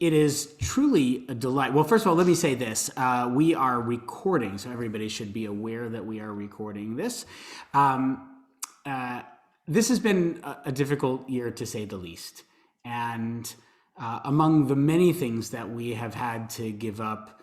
It is truly a delight. Well, first of all, let me say this. We are recording, so everybody should be aware that we are recording this. This has been a difficult year, to say the least. And among the many things that we have had to give up,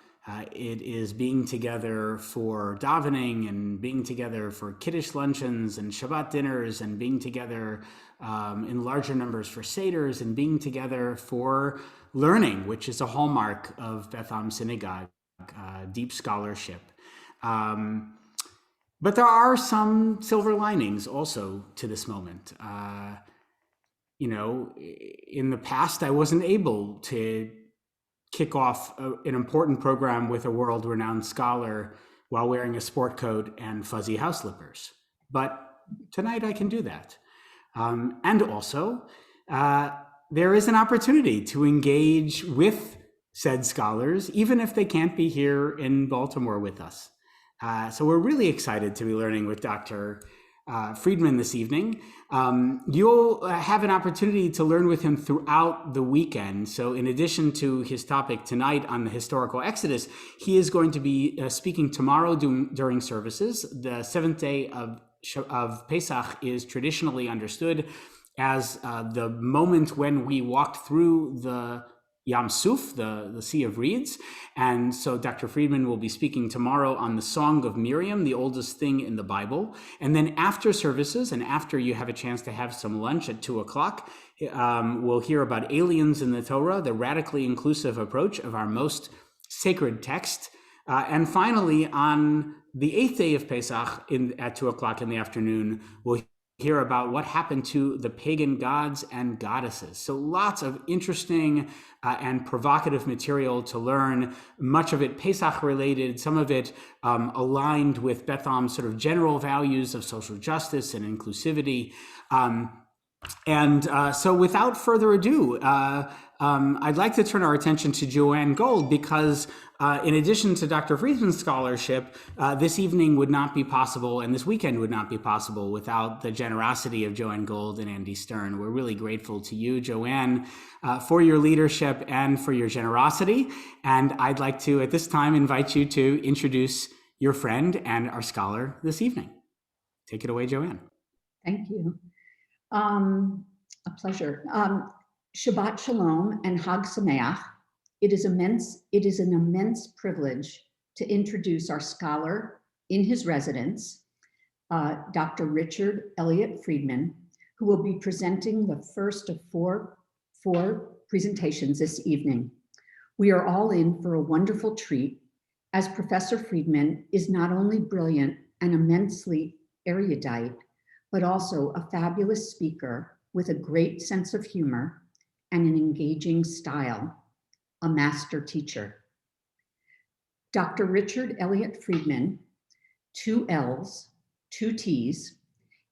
it is being together for davening and being together for Kiddush luncheons and Shabbat dinners and being together in larger numbers for Seders and being together for learning, which is a hallmark of Beth Am Synagogue, deep scholarship. But there are some silver linings also to this moment. In the past, I wasn't able to kick off an important program with a world-renowned scholar while wearing a sport coat and fuzzy house slippers. But tonight I can do that. And also, there is an opportunity to engage with said scholars, even if they can't be here in Baltimore with us. So we're really excited to be learning with Dr. Friedman this evening. You'll have an opportunity to learn with him throughout the weekend. So in addition to his topic tonight on the historical Exodus, he is going to be speaking tomorrow during services. The seventh day of Pesach is traditionally understood as the moment when we walked through the Yam Suf, the Sea of Reeds. And so Dr. Friedman will be speaking tomorrow on the Song of Miriam, the oldest thing in the Bible. And then after services, and after you have a chance to have some lunch at 2:00, we'll hear about aliens in the Torah, the radically inclusive approach of our most sacred text. And finally, on the 8th day of Pesach at 2:00 in the afternoon, we'll hear about what happened to the pagan gods and goddesses. So lots of interesting and provocative material to learn, much of it Pesach related, some of it aligned with Beth Am's sort of general values of social justice and inclusivity. So without further ado, I'd like to turn our attention to Joanne Gold, because in addition to Dr. Friedman's scholarship, this evening would not be possible, and this weekend would not be possible without the generosity of Joanne Gold and Andy Stern. We're really grateful to you, Joanne, for your leadership and for your generosity. And I'd like to, at this time, invite you to introduce your friend and our scholar this evening. Take it away, Joanne. Thank you. A pleasure. Shabbat Shalom and Hag Sameach. It is an immense privilege to introduce our scholar in his residence, Dr. Richard Elliott Friedman, who will be presenting the first of four presentations this evening. We are all in for a wonderful treat, as Professor Friedman is not only brilliant and immensely erudite, but also a fabulous speaker with a great sense of humor and an engaging style, a master teacher. Dr. Richard Elliott Friedman, 2 L's, 2 T's,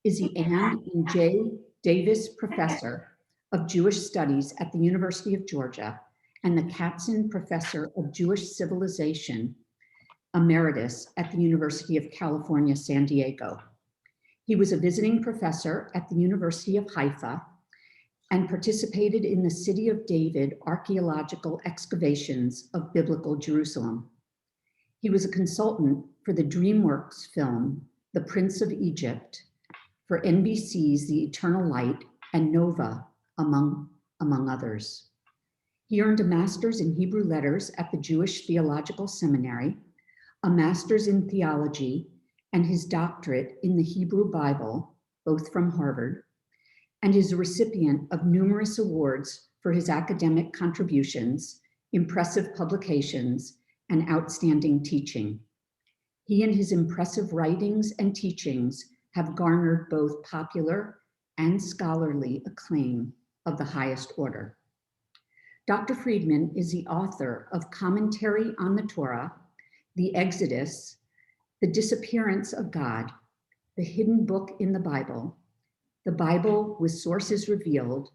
is the Ann and J. Davis Professor of Jewish Studies at the University of Georgia and the Katzen Professor of Jewish Civilization, Emeritus at the University of California, San Diego. He was a visiting professor at the University of Haifa and participated in the City of David archaeological excavations of biblical Jerusalem. He was a consultant for the DreamWorks film, The Prince of Egypt, for NBC's The Eternal Light and Nova, among others. He earned a master's in Hebrew letters at the Jewish Theological Seminary, a master's in theology, and his doctorate in the Hebrew Bible, both from Harvard, and is a recipient of numerous awards for his academic contributions, impressive publications, and outstanding teaching. He and his impressive writings and teachings have garnered both popular and scholarly acclaim of the highest order. Dr. Friedman is the author of Commentary on the Torah, The Exodus, The Disappearance of God, The Hidden Book in the Bible with Sources Revealed,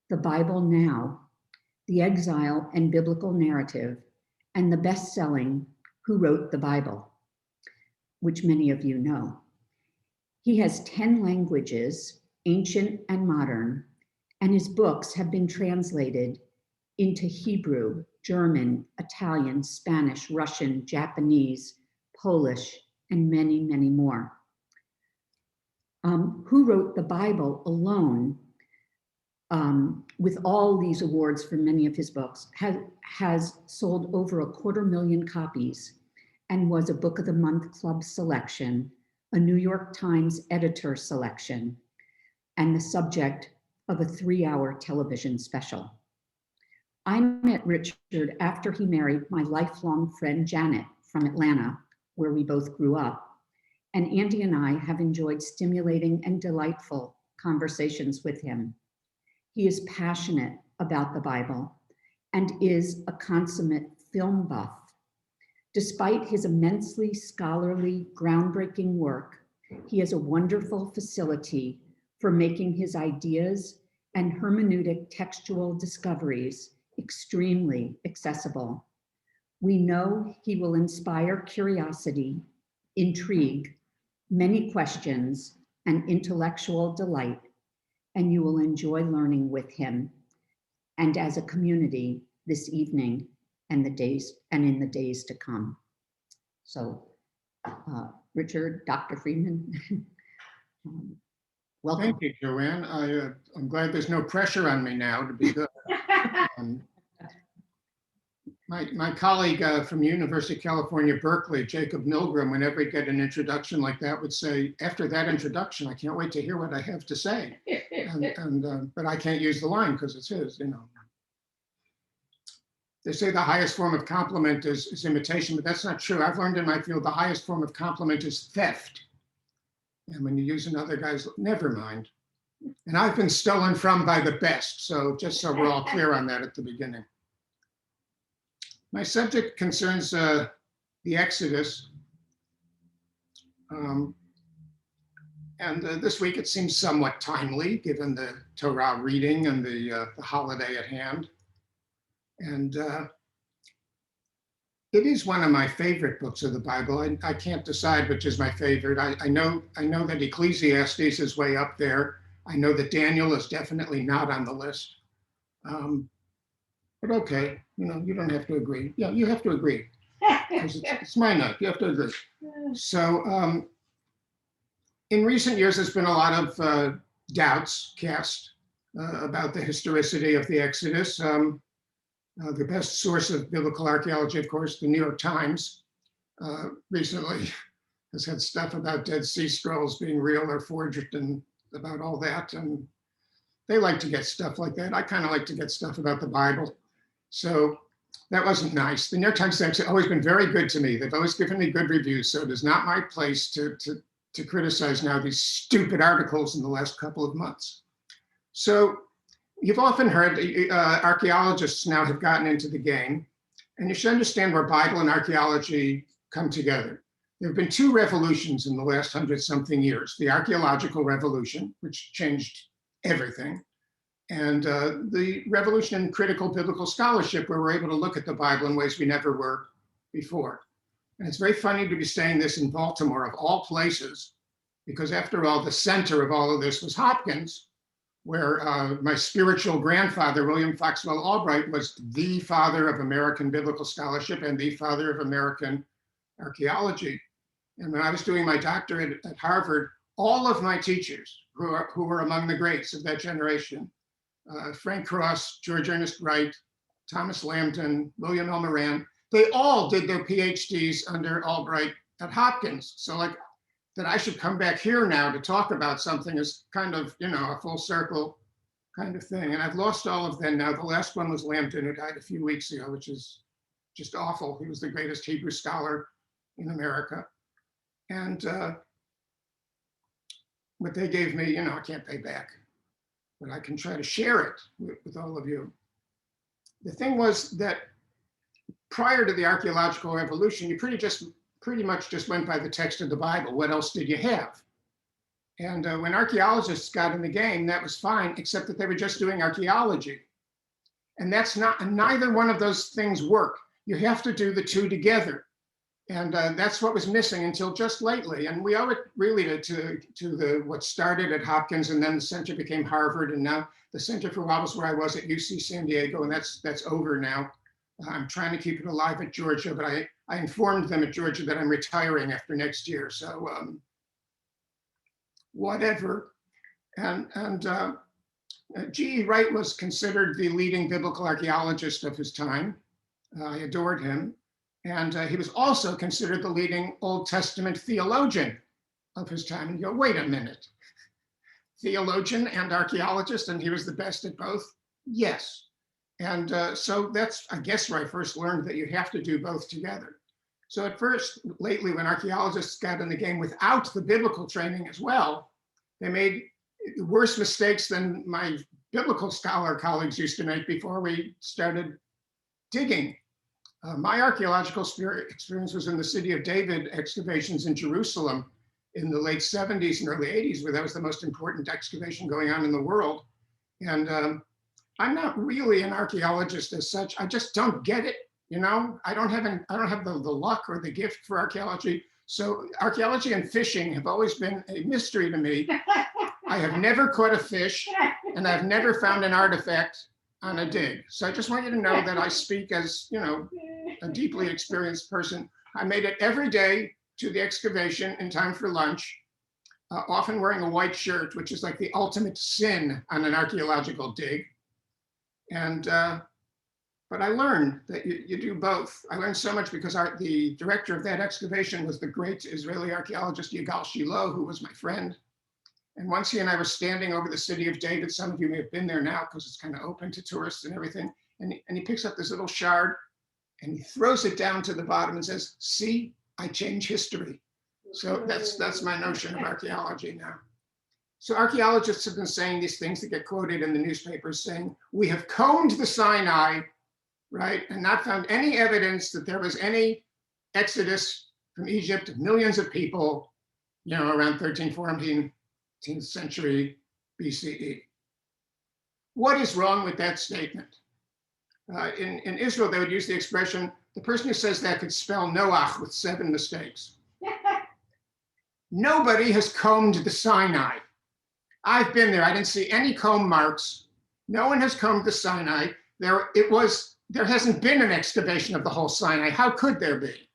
The Bible Now, The Exile and Biblical Narrative, and the best-selling Who Wrote the Bible, which many of you know. He has 10 languages, ancient and modern, and his books have been translated into Hebrew, German, Italian, Spanish, Russian, Japanese, Polish, and many, many more. Who Wrote the Bible alone, with all these awards for many of his books, has sold over 250,000 copies and was a Book of the Month Club selection, a New York Times editor selection, and the subject of a 3-hour television special. I met Richard after he married my lifelong friend Janet from Atlanta, where we both grew up. And Andy and I have enjoyed stimulating and delightful conversations with him. He is passionate about the Bible and is a consummate film buff. Despite his immensely scholarly, groundbreaking work, he has a wonderful facility for making his ideas and hermeneutic textual discoveries extremely accessible. We know he will inspire curiosity, intrigue, many questions, and intellectual delight, and you will enjoy learning with him and as a community this evening and in the days to come. So, Richard, Dr. Friedman, welcome. Thank you, Joanne. I'm glad there's no pressure on me now to be good. My colleague from University of California, Berkeley, Jacob Milgram, whenever he get an introduction like that, would say, after that introduction, I can't wait to hear what I have to say. But I can't use the line because it's his, you know. They say the highest form of compliment is imitation, but that's not true. I've learned in my field the highest form of compliment is theft. And when you use another guy's, never mind. And I've been stolen from by the best. So just so we're all clear on that at the beginning. My subject concerns the Exodus. This week it seems somewhat timely given the Torah reading and the holiday at hand. And it is one of my favorite books of the Bible. I can't decide which is my favorite. I know that Ecclesiastes is way up there. I know that Daniel is definitely not on the list. But okay, you know, you don't have to agree. Yeah, you have to agree. It's my night, you have to agree. So in recent years, there's been a lot of doubts cast about the historicity of the Exodus. The best source of biblical archaeology, of course, the New York Times, recently has had stuff about Dead Sea Scrolls being real or forged and about all that. And they like to get stuff like that. I kind of like to get stuff about the Bible. So that wasn't nice. The New York Times has always been very good to me. They've always given me good reviews. So it is not my place to criticize now these stupid articles in the last couple of months. So you've often heard archaeologists now have gotten into the game, and you should understand where Bible and archaeology come together. There have been two revolutions in the last 100-something years: the archaeological revolution, which changed everything, and the revolution in critical biblical scholarship, where we're able to look at the Bible in ways we never were before. And it's very funny to be saying this in Baltimore, of all places, because after all, the center of all of this was Hopkins, where my spiritual grandfather, William Foxwell Albright, was the father of American biblical scholarship and the father of American archaeology. And when I was doing my doctorate at Harvard, all of my teachers, who were among the greats of that generation, Frank Cross, George Ernest Wright, Thomas Lambton, William L. Moran, they all did their PhDs under Albright at Hopkins. So like, that I should come back here now to talk about something is kind of, you know, a full circle kind of thing. And I've lost all of them now. The last one was Lambton, who died a few weeks ago, which is just awful. He was the greatest Hebrew scholar in America. And what they gave me, you know, I can't pay back, but I can try to share it with all of you. The thing was that prior to the archaeological revolution, you pretty much just went by the text of the Bible. What else did you have? And when archaeologists got in the game, that was fine, except that they were just doing archaeology. And that's not, neither one of those things work. You have to do the two together. And that's what was missing until just lately. And we owe it really to what started at Hopkins, and then the center became Harvard, and now the Center for a while was where I was at UC San Diego, and that's over now. I'm trying to keep it alive at Georgia, but I informed them at Georgia that I'm retiring after next year. So whatever. And G.E. Wright was considered the leading biblical archaeologist of his time. I adored him. And he was also considered the leading Old Testament theologian of his time. And you go, wait a minute, theologian and archaeologist, and he was the best at both? Yes. And so that's, I guess, where I first learned that you have to do both together. So at first, lately, when archaeologists got in the game without the biblical training as well, they made worse mistakes than my biblical scholar colleagues used to make before we started digging. My archaeological experience was in the City of David excavations in Jerusalem in the late 70s and early 80s, where that was the most important excavation going on in the world. And I'm not really an archaeologist as such. I just don't get it. You know, I don't have the luck or the gift for archaeology. So archaeology and fishing have always been a mystery to me. I have never caught a fish, and I've never found an artifact on a dig. So I just want you to know that I speak as, you know, a deeply experienced person. I made it every day to the excavation in time for lunch, often wearing a white shirt, which is like the ultimate sin on an archaeological dig. And, but I learned that you do both. I learned so much because the director of that excavation was the great Israeli archaeologist Yigal Shiloh, who was my friend. And once he and I were standing over the City of David, some of you may have been there now because it's kind of open to tourists and everything. And he picks up this little shard and he throws it down to the bottom and says, "See, I change history." So that's my notion of archaeology now. So archaeologists have been saying these things that get quoted in the newspapers saying, we have combed the Sinai, right, and not found any evidence that there was any exodus from Egypt of millions of people, you know, around 13th century BCE. What is wrong with that statement? In Israel, they would use the expression, the person who says that could spell Noach with 7 mistakes. Nobody has combed the Sinai. I've been there. I didn't see any comb marks. No one has combed the Sinai. There hasn't been an excavation of the whole Sinai. How could there be?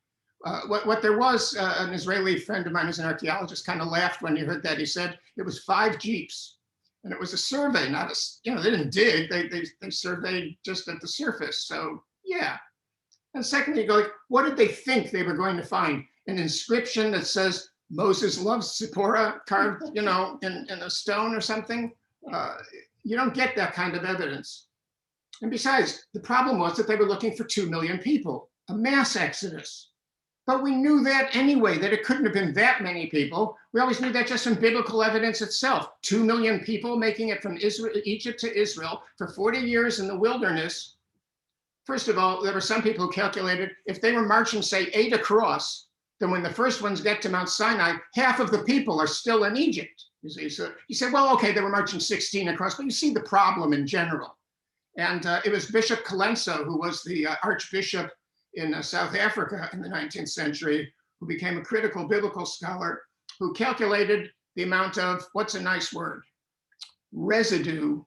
What there was, an Israeli friend of mine who's an archaeologist kind of laughed when he heard that. He said it was 5 jeeps. And it was a survey, not a, you know, they didn't dig, they surveyed just at the surface. So yeah. And secondly, you go like, what did they think they were going to find? An inscription that says Moses loves Zipporah carved, you know, in a stone or something? You don't get that kind of evidence. And besides, the problem was that they were looking for 2 million people, a mass exodus. But we knew that anyway, that it couldn't have been that many people. We always knew that just from biblical evidence itself. 2 million people making it from Egypt to Israel for 40 years in the wilderness. First of all, there were some people who calculated if they were marching, say, 8 across, then when the first ones get to Mount Sinai, half of the people are still in Egypt. You see, so you said, well, okay, they were marching 16 across, but you see the problem in general. And it was Bishop Colenso, who was the Archbishop in South Africa in the 19th century, who became a critical biblical scholar, who calculated the amount of, what's a nice word, residue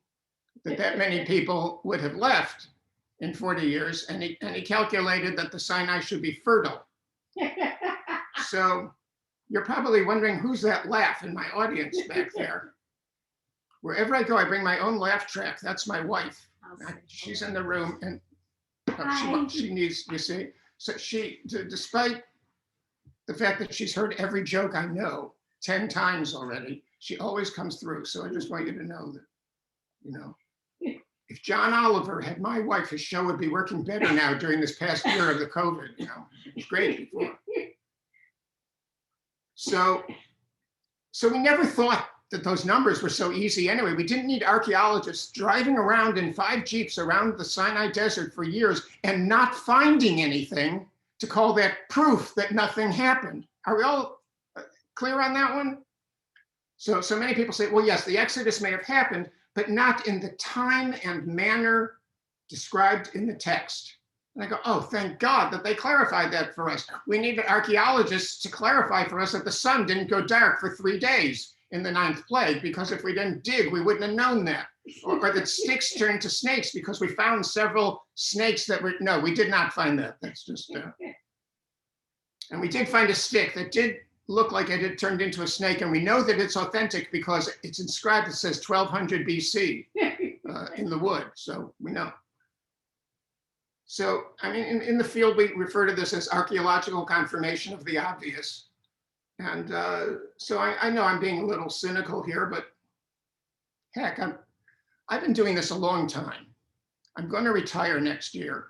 that many people would have left in 40 years. And he calculated that the Sinai should be fertile. So you're probably wondering who's that laugh in my audience back there. Wherever I go, I bring my own laugh track. That's my wife. She's in the room, and she needs, you see. So despite the fact that she's heard every joke I know 10 times already, she always comes through. So I just want you to know that, you know, if John Oliver had my wife, his show would be working better now during this past year of the COVID, you know. It was great before. So we never thought that those numbers were so easy anyway. We didn't need archaeologists driving around in 5 jeeps around the Sinai Desert for years and not finding anything to call that proof that nothing happened. Are we all clear on that one? So many people say, well, yes, the Exodus may have happened, but not in the time and manner described in the text. And I go, oh, thank God that they clarified that for us. We needed archaeologists to clarify for us that the sun didn't go dark for 3 days in the 9th plague, because if we didn't dig, we wouldn't have known that. Or that sticks turned to snakes because we found several snakes that were, no, we did not find that. That's just, and we did find a stick that did look like it had turned into a snake. And we know that it's authentic because it's inscribed, it says 1200 BC in the wood. So we know. So, I mean, in the field, we refer to this as archaeological confirmation of the obvious. And so I know I'm being a little cynical here, but heck, I've been doing this a long time. I'm going to retire next year.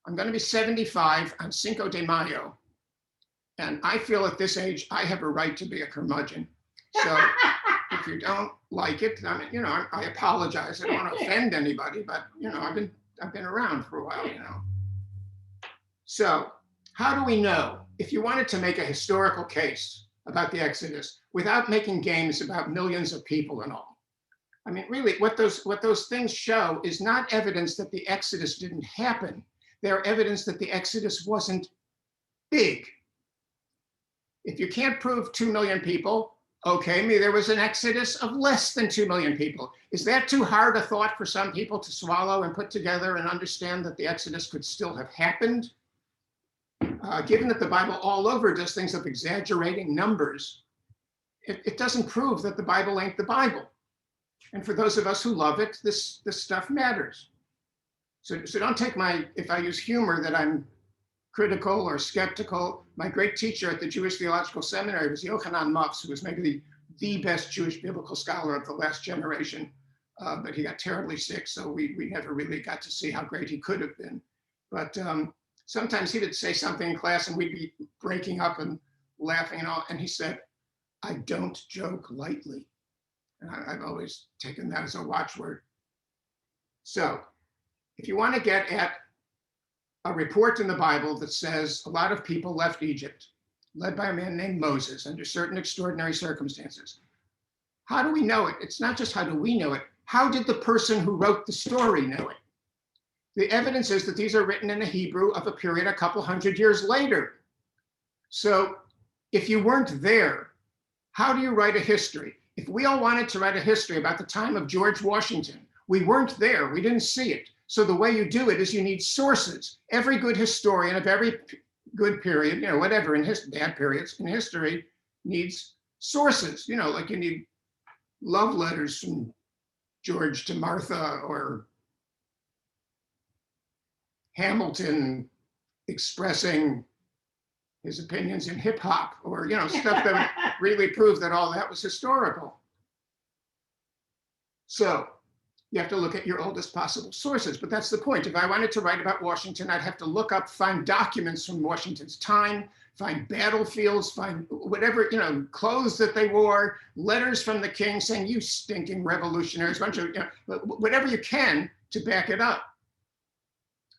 I'm going to be 75 on Cinco de Mayo. And I feel at this age, I have a right to be a curmudgeon. So if you don't like it, I mean, you know, I apologize. I don't want to offend anybody, but, you know, I've been around for a while, you know. So how do we know? If you wanted to make a historical case about the Exodus without making games about millions of people and all, I mean, really, what those things show is not evidence that the Exodus didn't happen. They're evidence that the Exodus wasn't big. If you can't prove 2 million people, okay, maybe there was an Exodus of less than 2 million people. Is that too hard a thought for some people to swallow and put together and understand that the Exodus could still have happened? Given that the Bible all over does things of exaggerating numbers, it doesn't prove that the Bible ain't the Bible. And for those of us who love it, this stuff matters. So don't take if I use humor that I'm critical or skeptical. My great teacher at the Jewish Theological Seminary was Yochanan Mufs, who was maybe the best Jewish biblical scholar of the last generation, but he got terribly sick, so we never really got to see how great he could have been. But sometimes he would say something in class and we'd be breaking up and laughing and all, and he said, "I don't joke lightly." And I've always taken that as a watchword. So if you want to get at a report in the Bible that says a lot of people left Egypt, led by a man named Moses under certain extraordinary circumstances, how do we know it? It's not just how do we know it, how did the person who wrote the story know it? The evidence is that these are written in a Hebrew of a period a couple hundred years later. So if you weren't there, how do you write a history? If we all wanted to write a history about the time of George Washington, we weren't there, we didn't see it. So the way you do it is you need sources. Every good historian of every good period, you know, whatever, in bad periods in history needs sources. You know, like you need love letters from George to Martha, or Hamilton expressing his opinions in hip hop, or, you know, stuff that would really prove that all that was historical. So you have to look at your oldest possible sources, but that's the point. If I wanted to write about Washington, I'd have to look up, find documents from Washington's time, find battlefields, find whatever, you know, clothes that they wore, letters from the king saying, "You stinking revolutionaries," bunch of, you know, whatever you can to back it up.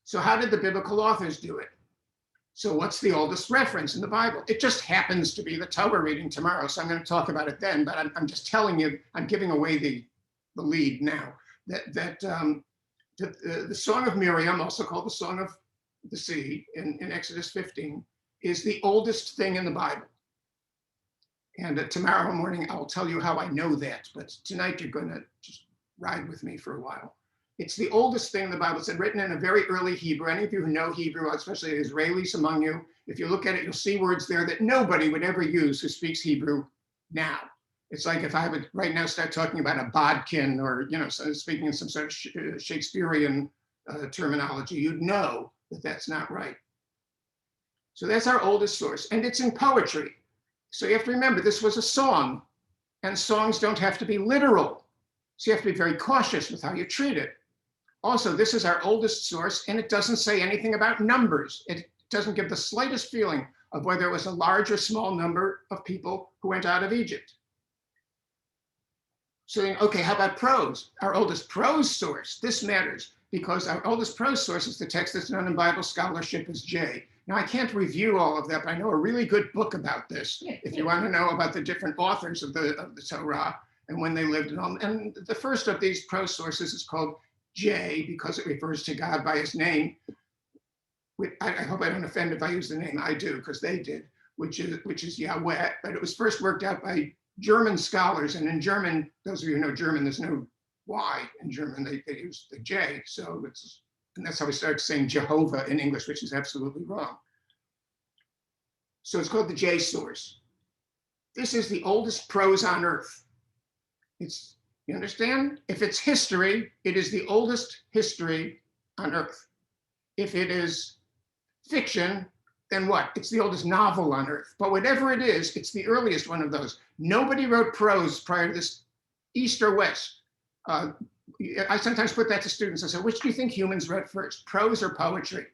So how did the biblical authors do it? So what's the oldest reference in the Bible? It just happens to be the Torah reading tomorrow, so I'm going to talk about it then, but I'm just telling you, I'm giving away the lead now. The Song of Miriam, also called the Song of the Sea in Exodus 15, is the oldest thing in the Bible. And tomorrow morning, I'll tell you how I know that, but tonight you're going to just ride with me for a while. It's the oldest thing in the Bible. It's written in a very early Hebrew. Any of you who know Hebrew, especially Israelis among you, if you look at it, you'll see words there that nobody would ever use who speaks Hebrew now. It's like if I would right now start talking about a bodkin, or, you know, speaking in some sort of Shakespearean terminology, you'd know that that's not right. So that's our oldest source, and it's in poetry. So you have to remember, this was a song, and songs don't have to be literal. So you have to be very cautious with how you treat it. Also, this is our oldest source, and it doesn't say anything about numbers. It doesn't give the slightest feeling of whether it was a large or small number of people who went out of Egypt. So, okay, how about prose? Our oldest prose source, this matters, because our oldest prose source is the text that's known in Bible scholarship as J. Now, I can't review all of that, but I know a really good book about this, if you want to know about the different authors of the Torah and when they lived and all. And the first of these prose sources is called J, because it refers to God by his name. I hope I don't offend if I use the name, I do, because they did, which is Yahweh, but it was first worked out by German scholars. And in German, those of you who know German, there's no Y in German, they use the J. So and that's how we started saying Jehovah in English, which is absolutely wrong. So it's called the J source. This is the oldest prose on earth. You understand? If it's history, it is the oldest history on earth. If it is fiction, then what? It's the oldest novel on earth. But whatever it is, it's the earliest one of those. Nobody wrote prose prior to this, east or west. I sometimes put that to students. I say, which do you think humans wrote first, prose or poetry?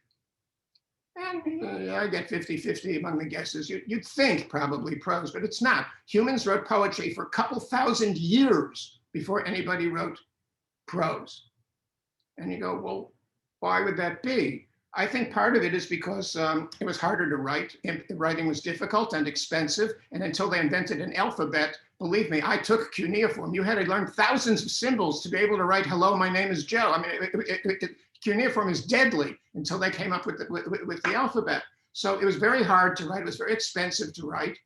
And I get 50-50 among the guesses. You'd think probably prose, but it's not. Humans wrote poetry for a couple thousand years before anybody wrote prose. And you go, well, why would that be? I think part of it is because it was harder to write. Writing was difficult and expensive. And until they invented an alphabet, believe me, I took cuneiform. You had to learn thousands of symbols to be able to write, hello, my name is Joe. I mean, cuneiform is deadly until they came up with the alphabet. So it was very hard to write. It was very expensive to write.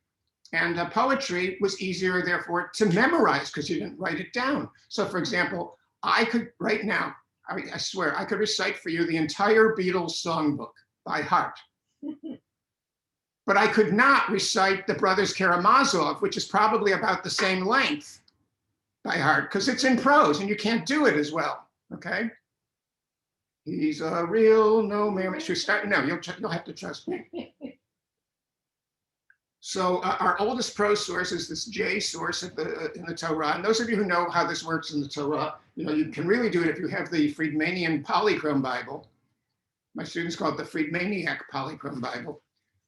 And poetry was easier, therefore, to memorize because you didn't write it down. So for example, I could right now, I swear, I could recite for you the entire Beatles songbook by heart. But I could not recite the Brothers Karamazov, which is probably about the same length, by heart, because it's in prose and you can't do it as well, okay? He's a real no man. Should we start? No, you'll have to trust me. So our oldest prose source is this J source in the Torah. And those of you who know how this works in the Torah, you can really do it if you have the Freedmanian Polychrome Bible. My students call it the Freedmaniac Polychrome Bible,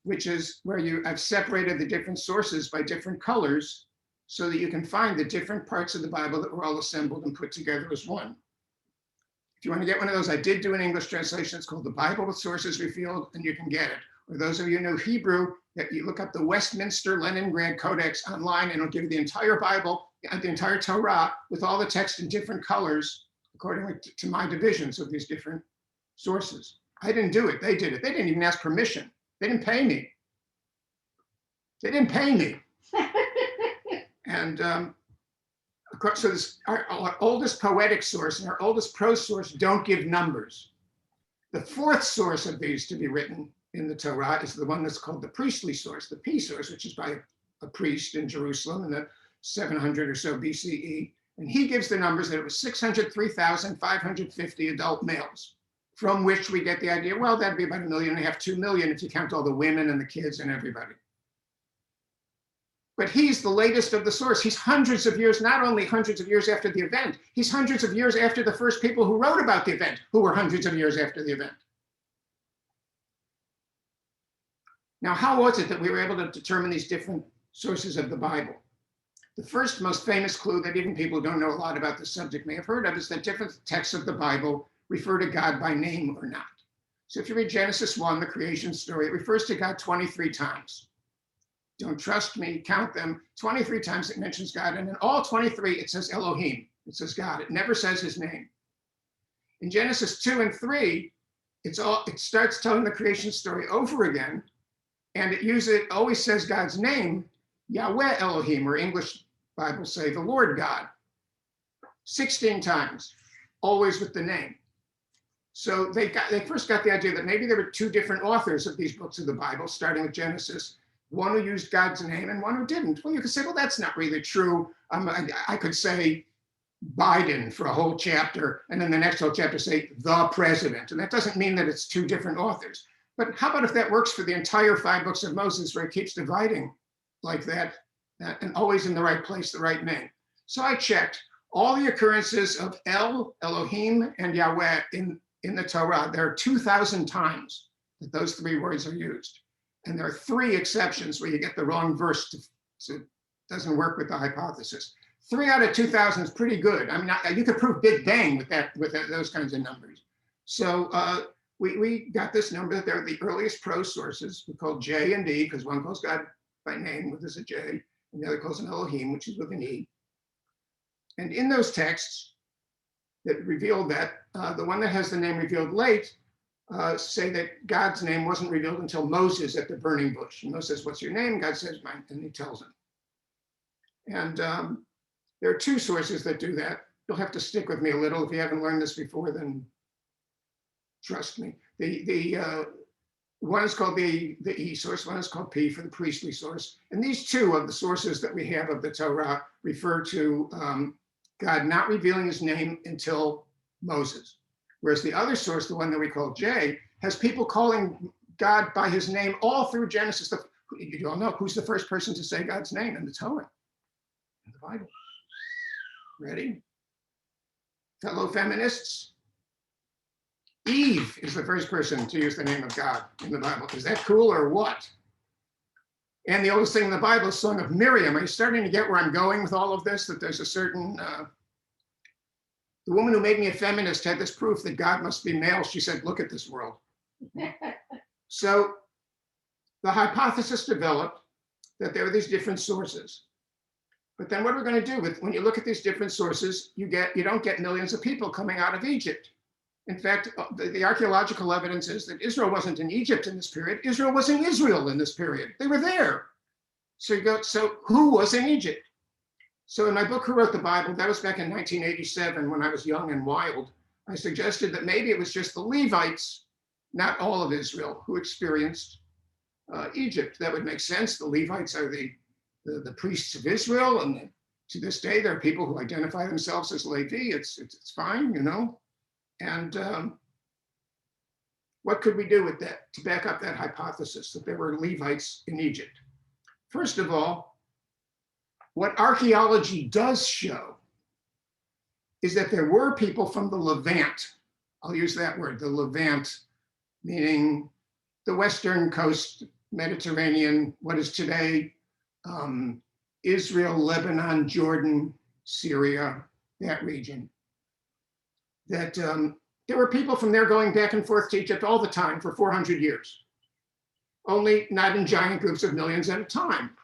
which is where I've separated the different sources by different colors so that you can find the different parts of the Bible that were all assembled and put together as one. If you want to get one of those, I did do an English translation. It's called The Bible with Sources Revealed, and you can get it. Or those of you who know Hebrew, that you look up the Westminster Leningrad Codex online, and it'll give you the entire Bible, the entire Torah, with all the text in different colors, according to my divisions of these different sources. I didn't do it. They did it. They didn't even ask permission. They didn't pay me. They didn't pay me. And so our oldest poetic source and our oldest prose source don't give numbers. The fourth source of these to be written in the Torah is the one that's called the priestly source, the P source, which is by a priest in Jerusalem in the 700 or so BCE. And he gives the numbers that it was 603,550 adult males, from which we get the idea, well, that'd be about 1.5 million, 2 million if you count all the women and the kids and everybody. But he's the latest of the source. He's hundreds of years, not only hundreds of years after the event, he's hundreds of years after the first people who wrote about the event, who were hundreds of years after the event. Now, how was it that we were able to determine these different sources of the Bible? The first most famous clue that even people who don't know a lot about the subject may have heard of is that different texts of the Bible refer to God by name or not. So if you read Genesis 1, the creation story, it refers to God 23 times. Don't trust me, count them. 23 times it mentions God, and in all 23 it says Elohim. It says God. It never says his name. In Genesis 2 and 3, it starts telling the creation story over again, and it always says God's name, Yahweh Elohim, or English Bibles say the Lord God. 16 times, always with the name. So they first got the idea that maybe there were two different authors of these books of the Bible, starting with Genesis, one who used God's name and one who didn't. Well, you could say, well, that's not really true. I could say Biden for a whole chapter, and then the next whole chapter say the president. And that doesn't mean that it's two different authors. But how about if that works for the entire 5 books of Moses, where it keeps dividing like that, and always in the right place, the right name? So I checked all the occurrences of Elohim, and Yahweh in the Torah. There are 2,000 times that those 3 words are used. And there are 3 exceptions where you get the wrong verse, so it doesn't work with the hypothesis. 3 out of 2,000 is pretty good. I mean, you could prove Big Bang with those kinds of numbers. So we got this number that they're the earliest prose sources. We call J and E, because one calls God by name, which is a J, and the other calls him Elohim, which is with an E. And in those texts that reveal that, the one that has the name revealed late say that God's name wasn't revealed until Moses at the burning bush. And Moses says, "What's your name?" God says, "Mine," and he tells him. And there are two sources that do that. You'll have to stick with me a little. If you haven't learned this before, then trust me. The one is called the E source, one is called P for the priestly source. And these two of the sources that we have of the Torah refer to God not revealing his name until Moses. Whereas the other source, the one that we call J, has people calling God by his name all through Genesis. You all know who's the first person to say God's name in the Torah, in the Bible. Ready? Fellow feminists? Eve is the first person to use the name of God in the Bible. Is that cool or what? And the oldest thing in the Bible is Song of Miriam. Are you starting to get where I'm going with all of this? That there's a certain, the woman who made me a feminist had this proof that God must be male. She said, "Look at this world." So the hypothesis developed that there are these different sources. But then what we're going to do with, when you look at these different sources, you don't get millions of people coming out of Egypt. In fact, the archaeological evidence is that Israel wasn't in Egypt in this period. Israel was in Israel in this period. They were there. So you go, so who was in Egypt? So in my book, Who Wrote the Bible, that was back in 1987 when I was young and wild. I suggested that maybe it was just the Levites, not all of Israel, who experienced Egypt. That would make sense. The Levites are the priests of Israel, and to this day, there are people who identify themselves as Levi. It's fine, you know. And what could we do with that to back up that hypothesis that there were Levites in Egypt? First of all, what archaeology does show is that there were people from the Levant. I'll use that word, the Levant, meaning the western coast, Mediterranean, what is today Israel, Lebanon, Jordan, Syria, that region. That there were people from there going back and forth to Egypt all the time for 400 years, only not in giant groups of millions at a time.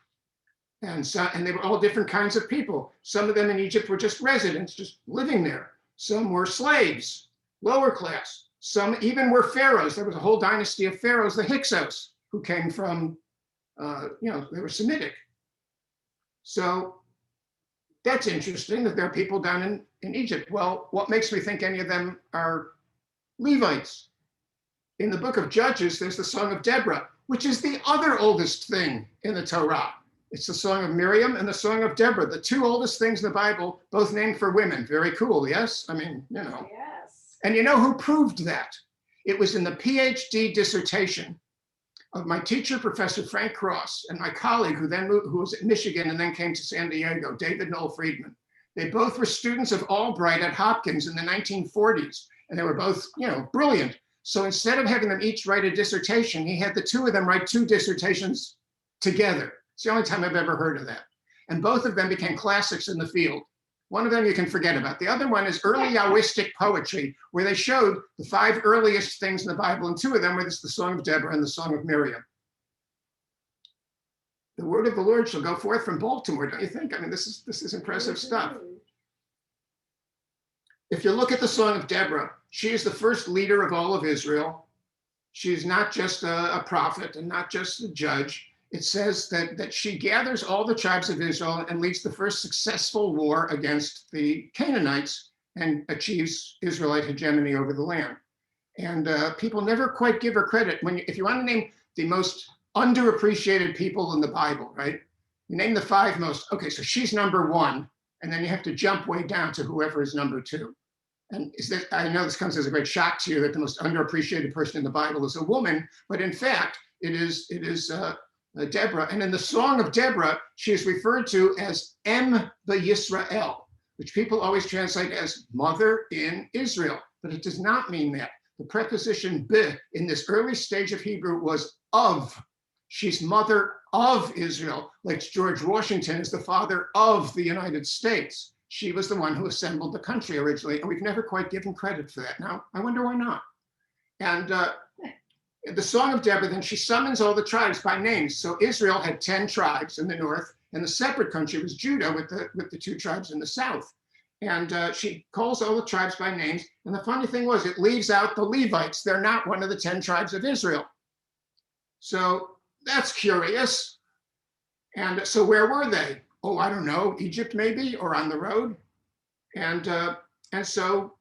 And they were all different kinds of people. Some of them in Egypt were just residents, just living there. Some were slaves, lower class. Some even were pharaohs. There was a whole dynasty of pharaohs, the Hyksos, who came from, they were Semitic. So that's interesting that there are people down in Egypt. Well, what makes me think any of them are Levites? In the book of Judges, there's the Song of Deborah, which is the other oldest thing in the Torah. It's the Song of Miriam and the Song of Deborah, the two oldest things in the Bible, both named for women. Very cool, yes? I mean, you know. Yes. And you know who proved that? It was in the PhD dissertation of my teacher, Professor Frank Cross, and my colleague who was at Michigan and then came to San Diego, David Noel Friedman. They both were students of Albright at Hopkins in the 1940s, and they were both, brilliant. So instead of having them each write a dissertation, he had the two of them write two dissertations together. It's the only time I've ever heard of that. And both of them became classics in the field. One of them you can forget about. The other one is early Yahwistic poetry, where they showed the 5 earliest things in the Bible, and 2 of them were the Song of Deborah and the Song of Miriam. The word of the Lord shall go forth from Baltimore, don't you think? I mean, this is impressive stuff. If you look at the Song of Deborah, she is the first leader of all of Israel. She's not just a prophet and not just a judge. It says that she gathers all the tribes of Israel and leads the first successful war against the Canaanites and achieves Israelite hegemony over the land. And people never quite give her credit. If you want to name the most underappreciated people in the Bible, right? You name the 5 most, okay, so she's number 1, and then you have to jump way down to whoever is number 2. And I know this comes as a great shock to you that the most underappreciated person in the Bible is a woman, but in fact, it is Deborah. And in the Song of Deborah, she is referred to as Em Yisrael, which people always translate as mother in Israel, but it does not mean that. The preposition be in this early stage of Hebrew was of. She's mother of Israel, like George Washington is the father of the United States. She was the one who assembled the country originally, and we've never quite given credit for that. Now, I wonder why not. And the Song of Deborah, then she summons all the tribes by names. So Israel had 10 tribes in the north, and the separate country was Judah with the 2 tribes in the south. And she calls all the tribes by names. And the funny thing was, it leaves out the Levites. They're not one of the 10 tribes of Israel. So that's curious. And so where were they? Oh, I don't know, Egypt maybe, or on the road. And so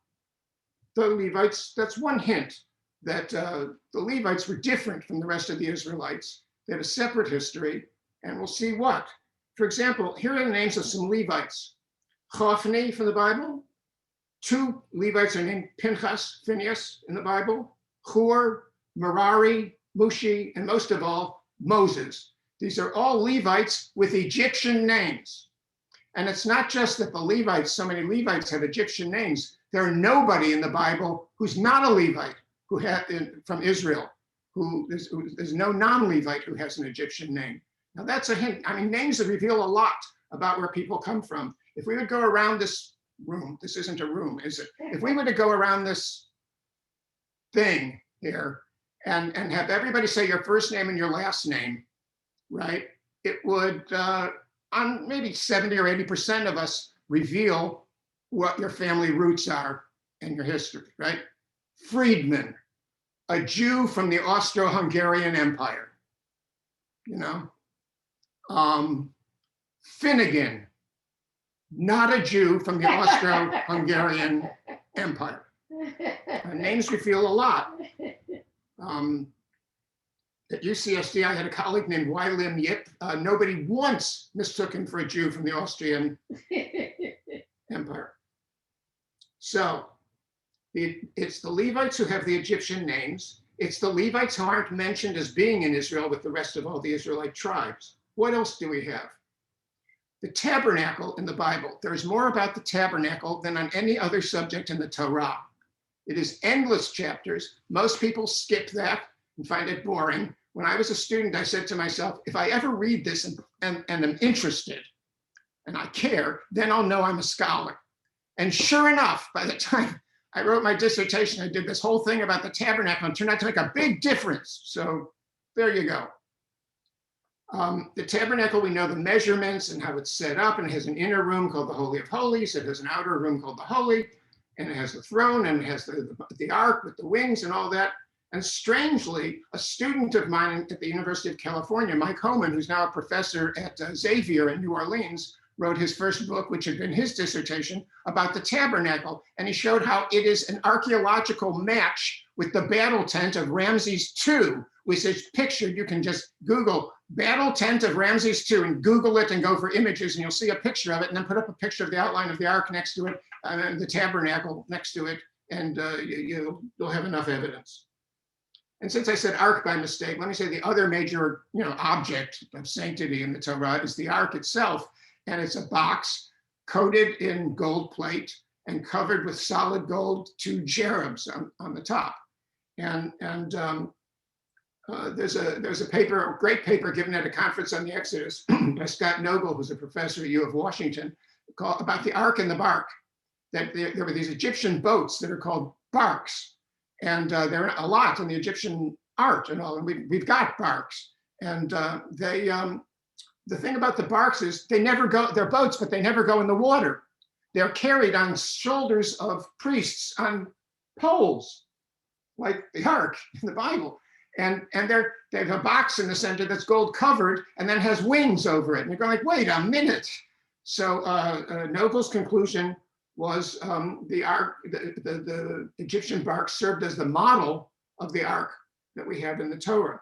the Levites, that's one hint that the Levites were different from the rest of the Israelites. They had a separate history, and we'll see what. For example, here are the names of some Levites. Hophni from the Bible. 2 Levites are named Pinchas, Phineas in the Bible. Hur, Merari, Mushi, and most of all, Moses. These are all Levites with Egyptian names. And it's not just that the Levites, so many Levites have Egyptian names. There's nobody in the Bible who's not a Levite from Israel. There's no non-Levite who has an Egyptian name. Now that's a hint. I mean, names that reveal a lot about where people come from. If we would go around this room, this isn't a room, is it? If we were to go around this thing here and have everybody say your first name and your last name, right? It would, on maybe 70 or 80% of us, reveal what your family roots are and your history, right? Friedman, a Jew from the Austro-Hungarian Empire, you know? Finnegan, not a Jew from the Austro-Hungarian Empire. Names reveal a lot. At UCSD, I had a colleague named Wylim Yip. Nobody once mistook him for a Jew from the Austrian Empire. So it's the Levites who have the Egyptian names. It's the Levites who aren't mentioned as being in Israel with the rest of all the Israelite tribes. What else do we have? The tabernacle in the Bible. There's more about the tabernacle than on any other subject in the Torah. It is endless chapters. Most people skip that and find it boring. When I was a student, I said to myself, if I ever read this and am interested and I care, then I'll know I'm a scholar. And sure enough, by the time I wrote my dissertation, I did this whole thing about the tabernacle and turned out to make a big difference. So there you go. The tabernacle, we know the measurements and how it's set up, and it has an inner room called the Holy of Holies. It has an outer room called the Holy, and it has the throne, and it has the ark with the wings and all that. And strangely, a student of mine at the University of California, Mike Homan, who's now a professor at Xavier in New Orleans, wrote his first book, which had been his dissertation, about the tabernacle. And he showed how it is an archaeological match with the battle tent of Ramses II, which is pictured. You can just Google battle tent of Ramses II and Google it and go for images, and you'll see a picture of it, and then put up a picture of the outline of the ark next to it, and the tabernacle next to it, and you'll have enough evidence. And since I said ark by mistake, let me say the other major object of sanctity in the Torah is the ark itself. And it's a box coated in gold plate and covered with solid gold 2 cherubs on the top. And there's a paper, a great paper given at a conference on the Exodus by Scott Noble, who's a professor at U of Washington, about the ark and the bark. That there were these Egyptian boats that are called barks. And there are a lot in the Egyptian art and all, and we've got barks. And the thing about the barks is they never go, they're boats, but they never go in the water. They're carried on shoulders of priests on poles, like the ark in the Bible. And they have a box in the center that's gold covered and then has wings over it. And you're going like, wait a minute. So Noble's conclusion was the ark, the Egyptian bark served as the model of the ark that we have in the Torah.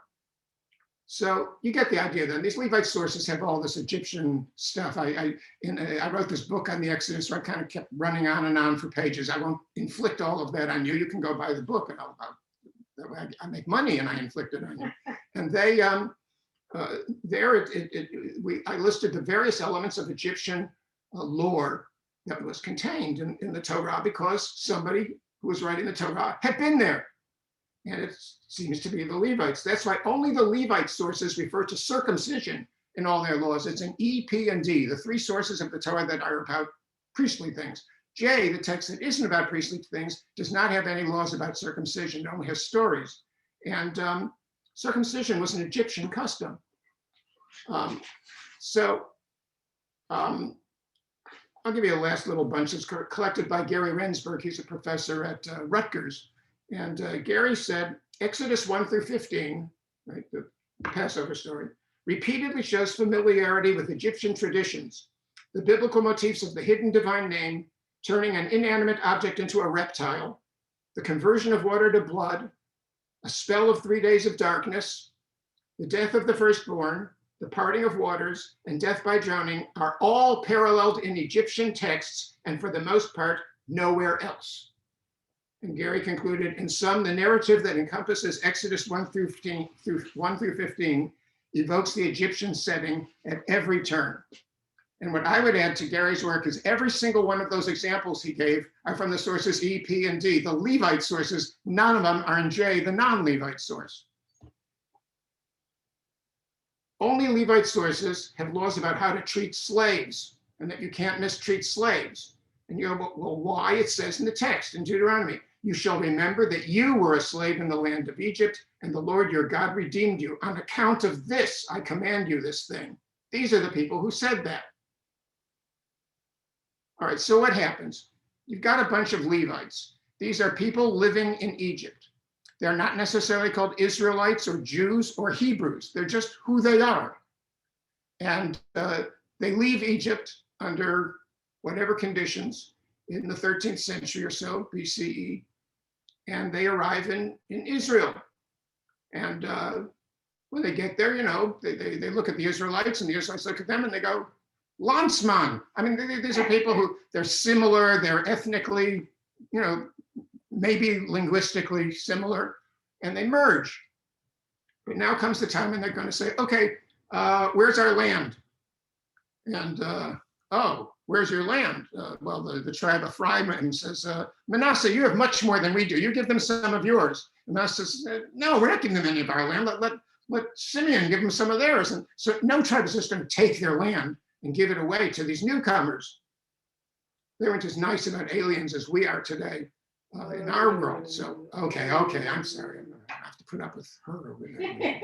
So you get the idea then. These Levite sources have all this Egyptian stuff. I wrote this book on the Exodus, so I kind of kept running on and on for pages. I won't inflict all of that on you. You can go buy the book, and that way I make money and I inflict it on you. And they, I listed the various elements of Egyptian lore that was contained in the Torah because somebody who was writing the Torah had been there. And it seems to be the Levites. That's why only the Levite sources refer to circumcision in all their laws. It's an E, P, and D, the 3 sources of the Torah that are about priestly things. J, the text that isn't about priestly things, does not have any laws about circumcision. It only has stories. And circumcision was an Egyptian custom. I'll give you a last little bunch. It's collected by Gary Rensburg. He's a professor at Rutgers. And Gary said, Exodus 1 through 15, right, the Passover story, repeatedly shows familiarity with Egyptian traditions, the biblical motifs of the hidden divine name, turning an inanimate object into a reptile, the conversion of water to blood, a spell of 3 days of darkness, the death of the firstborn, the parting of waters, and death by drowning are all paralleled in Egyptian texts, and for the most part, nowhere else. And Gary concluded, in sum, the narrative that encompasses Exodus 1 through 15 evokes the Egyptian setting at every turn. And what I would add to Gary's work is every single one of those examples he gave are from the sources E, P, and D. The Levite sources, none of them are in J, the non-Levite source. Only Levite sources have laws about how to treat slaves and that you can't mistreat slaves. And you go, well, why? It says in the text in Deuteronomy, you shall remember that you were a slave in the land of Egypt, and the Lord your God redeemed you. On account of this, I command you this thing. These are the people who said that. All right, so what happens? You've got a bunch of Levites. These are people living in Egypt. They're not necessarily called Israelites or Jews or Hebrews. They're just who they are. And they leave Egypt under whatever conditions in the 13th century or so, BCE, and they arrive in Israel. And when they get there, you know, they look at the Israelites, and the Israelites look at them and they go, Landsman. I mean, these are people who, they're similar, they're ethnically, you know, maybe linguistically similar, and they merge. But now comes the time when they're going to say, okay, where's our land? And, oh, where's your land? Well, the tribe of Freedman says, Manasseh, you have much more than we do. You give them some of yours. And Manasseh says, no, we're not giving them any of our land. Let Simeon give them some of theirs. And so no tribe is just going to take their land and give it away to these newcomers. They weren't as nice about aliens as we are today in our world. So, okay, I'm sorry. I'm going to have to put up with her over there.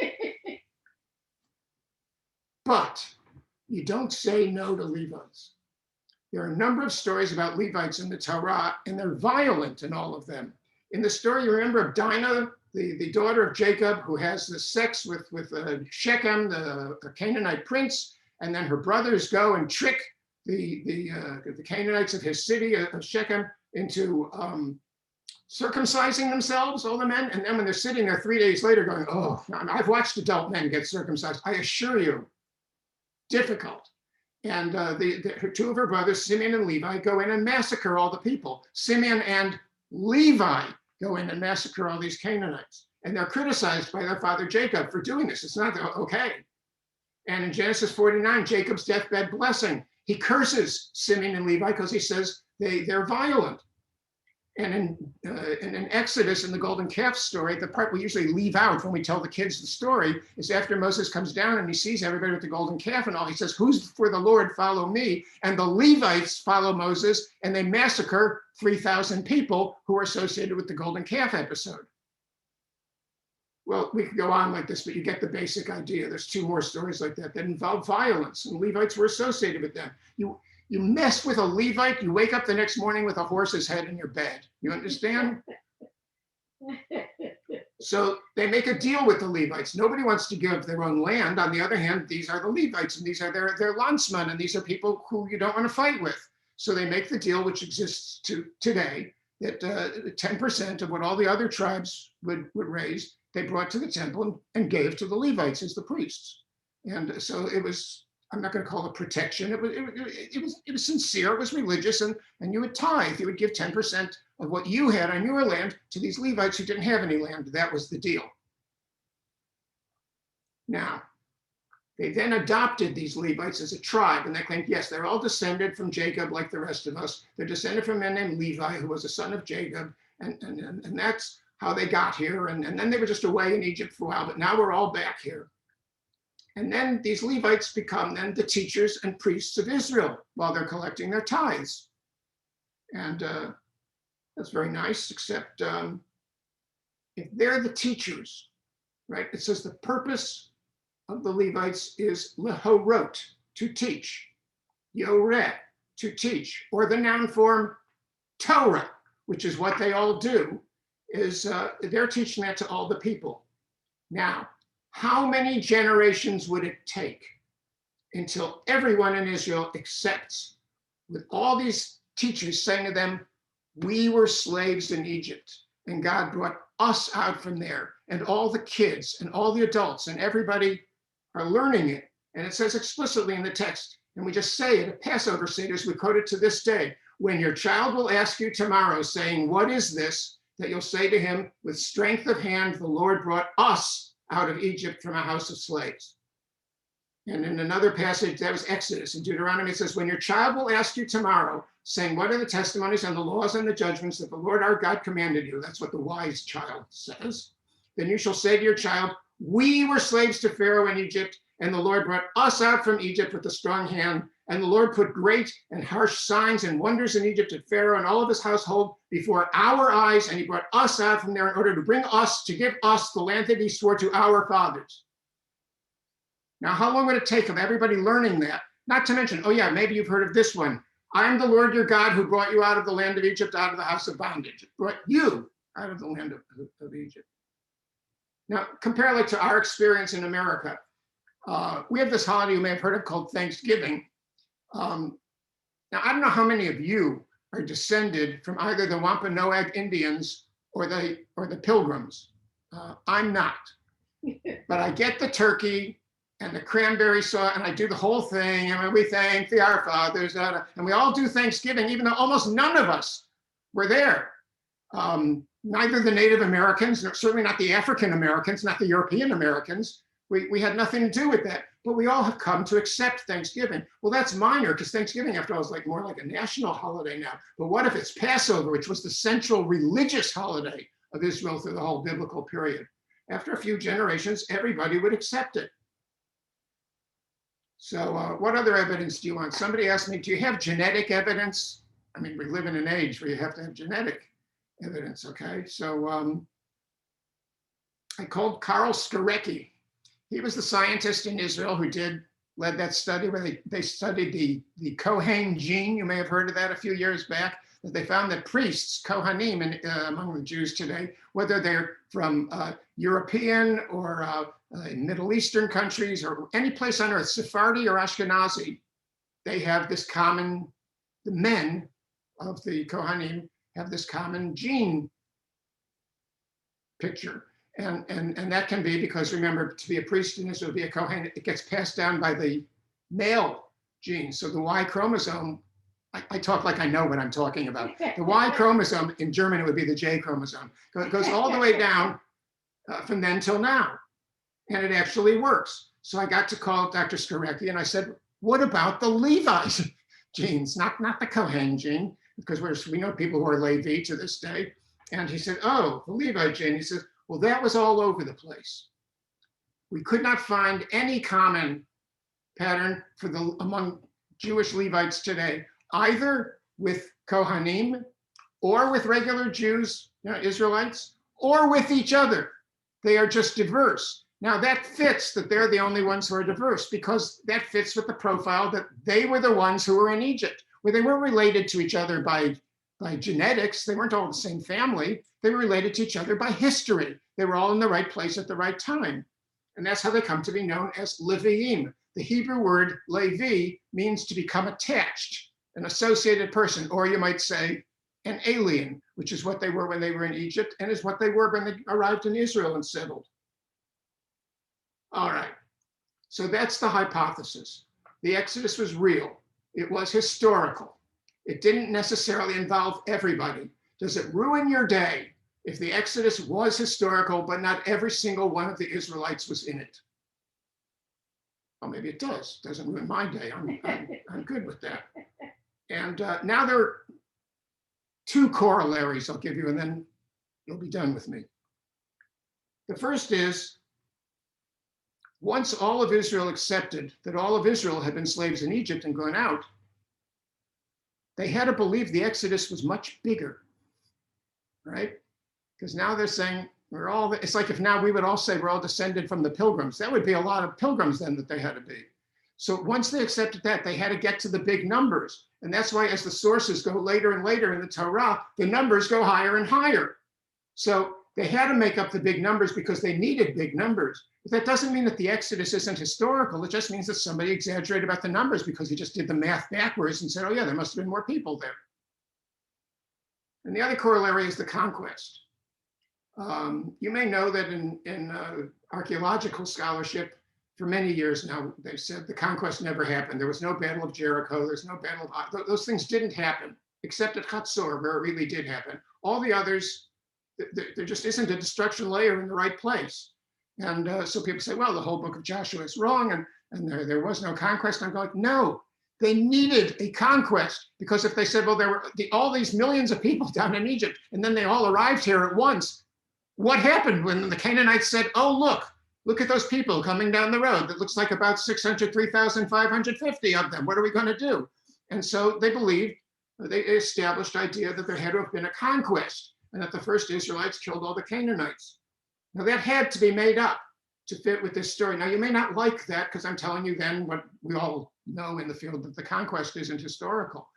But you don't say no to Levites. There are a number of stories about Levites in the Torah, and they're violent in all of them. In the story, you remember of Dinah, the daughter of Jacob, who has the sex with Shechem, the Canaanite prince, and then her brothers go and trick the Canaanites of his city of Shechem into circumcising themselves, all the men. And then when they're sitting there 3 days later going, oh, I've watched adult men get circumcised. I assure you, difficult. And two of her brothers, Simeon and Levi, go in and massacre all the people. Simeon and Levi go in and massacre all these Canaanites. And they're criticized by their father Jacob for doing this. It's not okay. And in Genesis 49, Jacob's deathbed blessing, he curses Simeon and Levi because he says they're violent. And in Exodus, in the golden calf story, the part we usually leave out when we tell the kids the story is after Moses comes down and he sees everybody with the golden calf and all, he says, who's for the Lord, follow me. And the Levites follow Moses, and they massacre 3,000 people who are associated with the golden calf episode. Well, we could go on like this, but you get the basic idea. There's two more stories like that involve violence, and Levites were associated with them. You mess with a Levite, you wake up the next morning with a horse's head in your bed. You understand? So they make a deal with the Levites. Nobody wants to give their own land. On the other hand, these are the Levites, and these are their landsmen, and these are people who you don't want to fight with. So they make the deal, which exists today, that 10% of what all the other tribes would raise, they brought to the temple and gave to the Levites as the priests. And so it was, I'm not going to call it protection. It was sincere. It was religious, and you would tithe. You would give 10% of what you had on your land to these Levites who didn't have any land. That was the deal. Now, they then adopted these Levites as a tribe, and they claimed, yes, they're all descended from Jacob like the rest of us. They're descended from a man named Levi, who was a son of Jacob, and that's how they got here. And then they were just away in Egypt for a while, but now we're all back here. And then these Levites become then the teachers and priests of Israel while they're collecting their tithes. And that's very nice, except if they're the teachers, right? It says the purpose of the Levites is lehorot, to teach, yoreh, to teach, or the noun form Torah, which is what they all do, is they're teaching that to all the people. Now, how many generations would it take until everyone in Israel accepts, with all these teachers saying to them, we were slaves in Egypt, and God brought us out from there, and all the kids and all the adults and everybody are learning it. And it says explicitly in the text, and we just say it at Passover Seder's, we quote it to this day, when your child will ask you tomorrow, saying, what is this? That you'll say to him, with strength of hand, the Lord brought us out of Egypt from a house of slaves. And in another passage, that was Exodus. In Deuteronomy, it says, when your child will ask you tomorrow, saying, what are the testimonies and the laws and the judgments that the Lord our God commanded you? That's what the wise child says. Then you shall say to your child, we were slaves to Pharaoh in Egypt, and the Lord brought us out from Egypt with a strong hand. And the Lord put great and harsh signs and wonders in Egypt at Pharaoh and all of his household before our eyes. And he brought us out from there in order to bring us, to give us the land that he swore to our fathers. Now, how long would it take of everybody learning that? Not to mention, oh yeah, maybe you've heard of this one. I'm the Lord your God who brought you out of the land of Egypt, out of the house of bondage. Brought you out of the land of Egypt. Now, compare it to our experience in America. We have this holiday you may have heard of called Thanksgiving. Now, I don't know how many of you are descended from either the Wampanoag Indians or the Pilgrims. I'm not. But I get the turkey and the cranberry sauce, and I do the whole thing, and we thank our fathers, and we all do Thanksgiving, even though almost none of us were there. Neither the Native Americans, certainly not the African Americans, not the European Americans. We had nothing to do with that, but we all have come to accept Thanksgiving. Well, that's minor, because Thanksgiving, after all, is like more like a national holiday now. But what if it's Passover, which was the central religious holiday of Israel through the whole biblical period? After a few generations, everybody would accept it. So what other evidence do you want? Somebody asked me, do you have genetic evidence? I mean, we live in an age where you have to have genetic evidence, okay? So I called Karl Skorecki. He was the scientist in Israel who led that study where they studied the Kohen gene. You may have heard of that a few years back, that they found that priests, Kohanim, among the Jews today, whether they're from European or Middle Eastern countries or any place on earth, Sephardi or Ashkenazi, they have this common, the men of the Kohanim have this common gene picture. And that can be because, remember, to be a priest in Israel, to be a Kohen, it gets passed down by the male gene. So the Y chromosome, I talk like I know what I'm talking about. The Y chromosome, in German, it would be the J chromosome. It goes all the way down from then till now. And it actually works. So I got to call Dr. Skorecki and I said, what about the Levites genes? Not the Kohen gene, because we know people who are Levi to this day. And he said, oh, the Levi gene. He said, well, that was all over the place. We could not find any common pattern among Jewish Levites today, either with Kohanim or with regular Jews, Israelites, or with each other. They are just diverse. Now that fits that they're the only ones who are diverse, because that fits with the profile that they were the ones who were in Egypt, where they weren't related to each other by genetics. They weren't all the same family. They were related to each other by history. They were all in the right place at the right time. And that's how they come to be known as Leviim. The Hebrew word Levi means to become attached, an associated person, or you might say an alien, which is what they were when they were in Egypt and is what they were when they arrived in Israel and settled. All right, so that's the hypothesis. The Exodus was real. It was historical. It didn't necessarily involve everybody. Does it ruin your day if the Exodus was historical, but not every single one of the Israelites was in it? Well, maybe it does. It doesn't ruin my day. I'm good with that. And now there are two corollaries I'll give you, and then you'll be done with me. The first is, once all of Israel accepted that all of Israel had been slaves in Egypt and gone out, they had to believe the Exodus was much bigger, right? Because now they're saying, it's like if now we would all say we're all descended from the Pilgrims. That would be a lot of pilgrims then that they had to be. So once they accepted that, they had to get to the big numbers. And that's why as the sources go later and later in the Torah, the numbers go higher and higher. So they had to make up the big numbers because they needed big numbers. But that doesn't mean that the Exodus isn't historical. It just means that somebody exaggerated about the numbers because he just did the math backwards and said, oh yeah, there must have been more people there. And the other corollary is the conquest. You may know that in archaeological scholarship, for many years now, they've said the conquest never happened. There was no Battle of Jericho. There's no Battle of, those things didn't happen, except at Chatzor, where it really did happen. All the others, there just isn't a destruction layer in the right place. And so people say, well, the whole book of Joshua is wrong, and there was no conquest. I'm going, no, they needed a conquest, because if they said, well, there were all these millions of people down in Egypt, and then they all arrived here at once, what happened when the Canaanites said, oh, look at those people coming down the road. That looks like about 603,550 of them. What are we going to do? And so they believed, they established idea that there had to have been a conquest and that the first Israelites killed all the Canaanites. Now that had to be made up to fit with this story. Now you may not like that because I'm telling you then what we all know in the field, that the conquest isn't historical.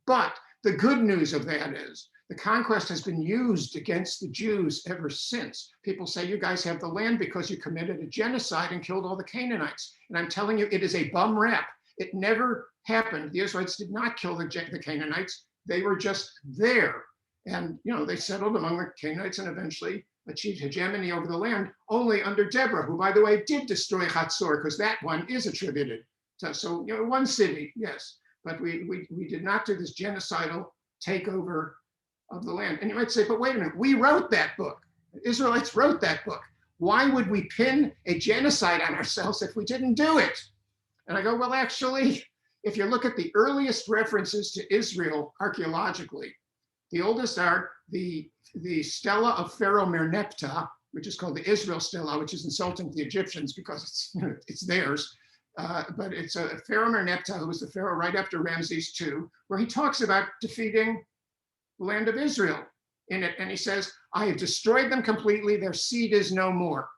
But the good news of that is the conquest has been used against the Jews ever since. People say you guys have the land because you committed a genocide and killed all the Canaanites. And I'm telling you, it is a bum rap. It never happened. The Israelites did not kill the Canaanites. They were just there. And they settled among the Canaanites and eventually achieved hegemony over the land, only under Deborah, who, by the way, did destroy Chatzor, because that one is attributed to, so one city, yes, but we did not do this genocidal takeover of the land. And you might say, but wait a minute, we wrote that book. The Israelites wrote that book. Why would we pin a genocide on ourselves if we didn't do it? And I go, well, actually, if you look at the earliest references to Israel archaeologically, the oldest are the stela of Pharaoh Merneptah, which is called the Israel stela, which is insulting to the Egyptians because it's theirs. But it's a Pharaoh Merneptah, who was the Pharaoh right after Ramses II, where he talks about defeating the land of Israel in it. And he says, I have destroyed them completely. Their seed is no more.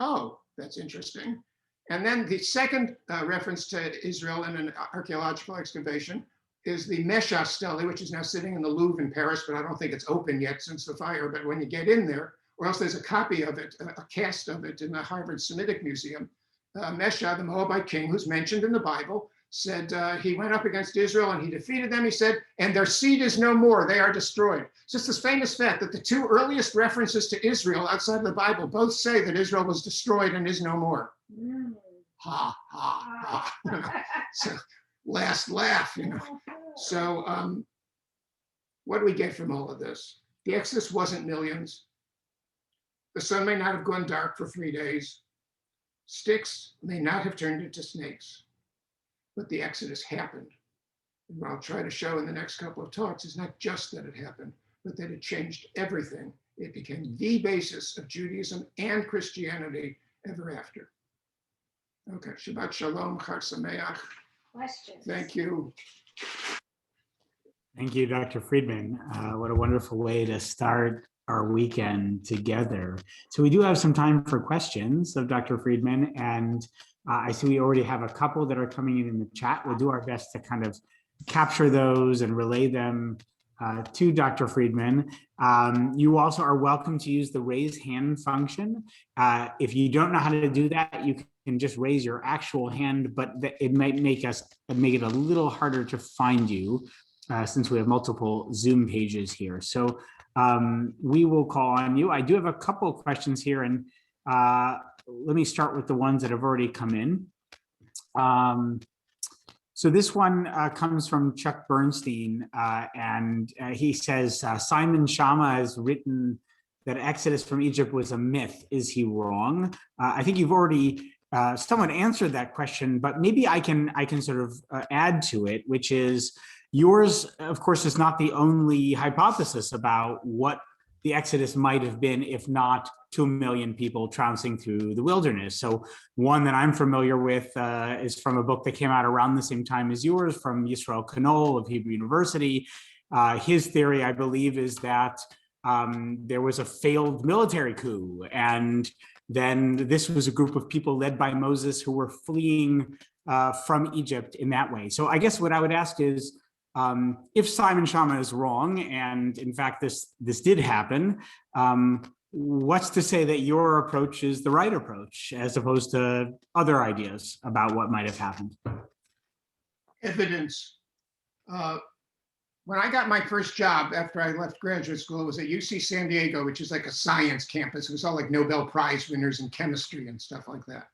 Oh, that's interesting. And then the second reference to Israel in an archaeological excavation is the Mesha stele, which is now sitting in the Louvre in Paris, but I don't think it's open yet since the fire. But when you get in there, or else there's a copy of it, a cast of it in the Harvard Semitic Museum. Mesha, the Moabite king, who's mentioned in the Bible, said he went up against Israel and he defeated them. He said, and their seed is no more, they are destroyed. It's just this famous fact that the two earliest references to Israel outside of the Bible both say that Israel was destroyed and is no more. Ha, ha, ha. So, last laugh, So what do we get from all of this? The Exodus wasn't millions. The sun may not have gone dark for 3 days. Sticks may not have turned into snakes, but the Exodus happened. And what I'll try to show in the next couple of talks is not just that it happened, but that it changed everything. It became the basis of Judaism and Christianity ever after. Okay, Shabbat Shalom, Chag Sameach. Questions? Thank you. Thank you, Dr. Friedman. What a wonderful way to start our weekend together. So we do have some time for questions of Dr. Friedman, and I see we already have a couple that are coming in the chat. We'll do our best to kind of capture those and relay them to Dr. Friedman. You also are welcome to use the raise hand function. If you don't know how to do that, you can just raise your actual hand, but it might make it a little harder to find you since we have multiple Zoom pages here. So we will call on you. I do have a couple of questions here, and let me start with the ones that have already come in. So this one comes from Chuck Bernstein, and he says, Simon Schama has written that Exodus from Egypt was a myth. Is he wrong? I think you've already somewhat answered that question, but maybe I can sort of add to it, which is yours, of course, is not the only hypothesis about what the Exodus might have been, if not 2 million people trouncing through the wilderness. So one that I'm familiar with is from a book that came out around the same time as yours, from Yisrael Knoll of Hebrew University. His theory, I believe, is that there was a failed military coup, and then this was a group of people led by Moses who were fleeing from Egypt in that way. So I guess what I would ask is, if Simon Schama is wrong, and in fact this did happen, what's to say that your approach is the right approach as opposed to other ideas about what might have happened? Evidence. When I got my first job after I left graduate school, it was at UC San Diego, which is like a science campus. It was all like Nobel Prize winners in chemistry and stuff like that.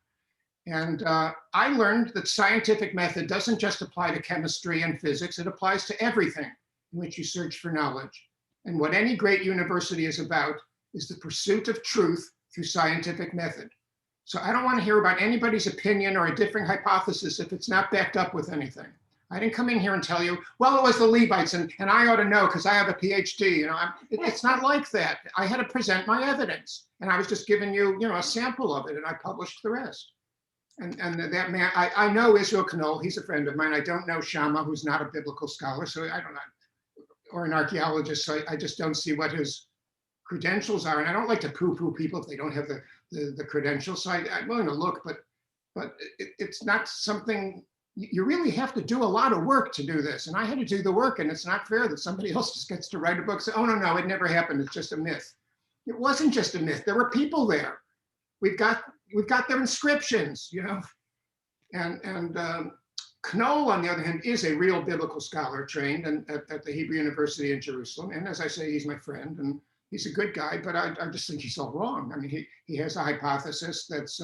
And I learned that scientific method doesn't just apply to chemistry and physics, it applies to everything in which you search for knowledge. And what any great university is about is the pursuit of truth through scientific method. So I don't want to hear about anybody's opinion or a different hypothesis if it's not backed up with anything. I didn't come in here and tell you, well, it was the Levites and I ought to know because I have a PhD. You know, it's not like that. I had to present my evidence, and I was just giving you, a sample of it, and I published the rest. And that man, I know Israel Knoll. He's a friend of mine. I don't know Schama, who's not a biblical scholar, so I don't know, or an archaeologist. So I just don't see what his credentials are. And I don't like to poo-poo people if they don't have the credentials. So I'm willing to look, but it's not something. You really have to do a lot of work to do this. And I had to do the work, and it's not fair that somebody else just gets to write a book and say, oh, no, it never happened. It's just a myth. It wasn't just a myth. There were people there. We've got their inscriptions, and Knoll, on the other hand, is a real biblical scholar trained at the Hebrew University in Jerusalem. And as I say, he's my friend and he's a good guy, but I just think he's all wrong. I mean, he has a hypothesis that's,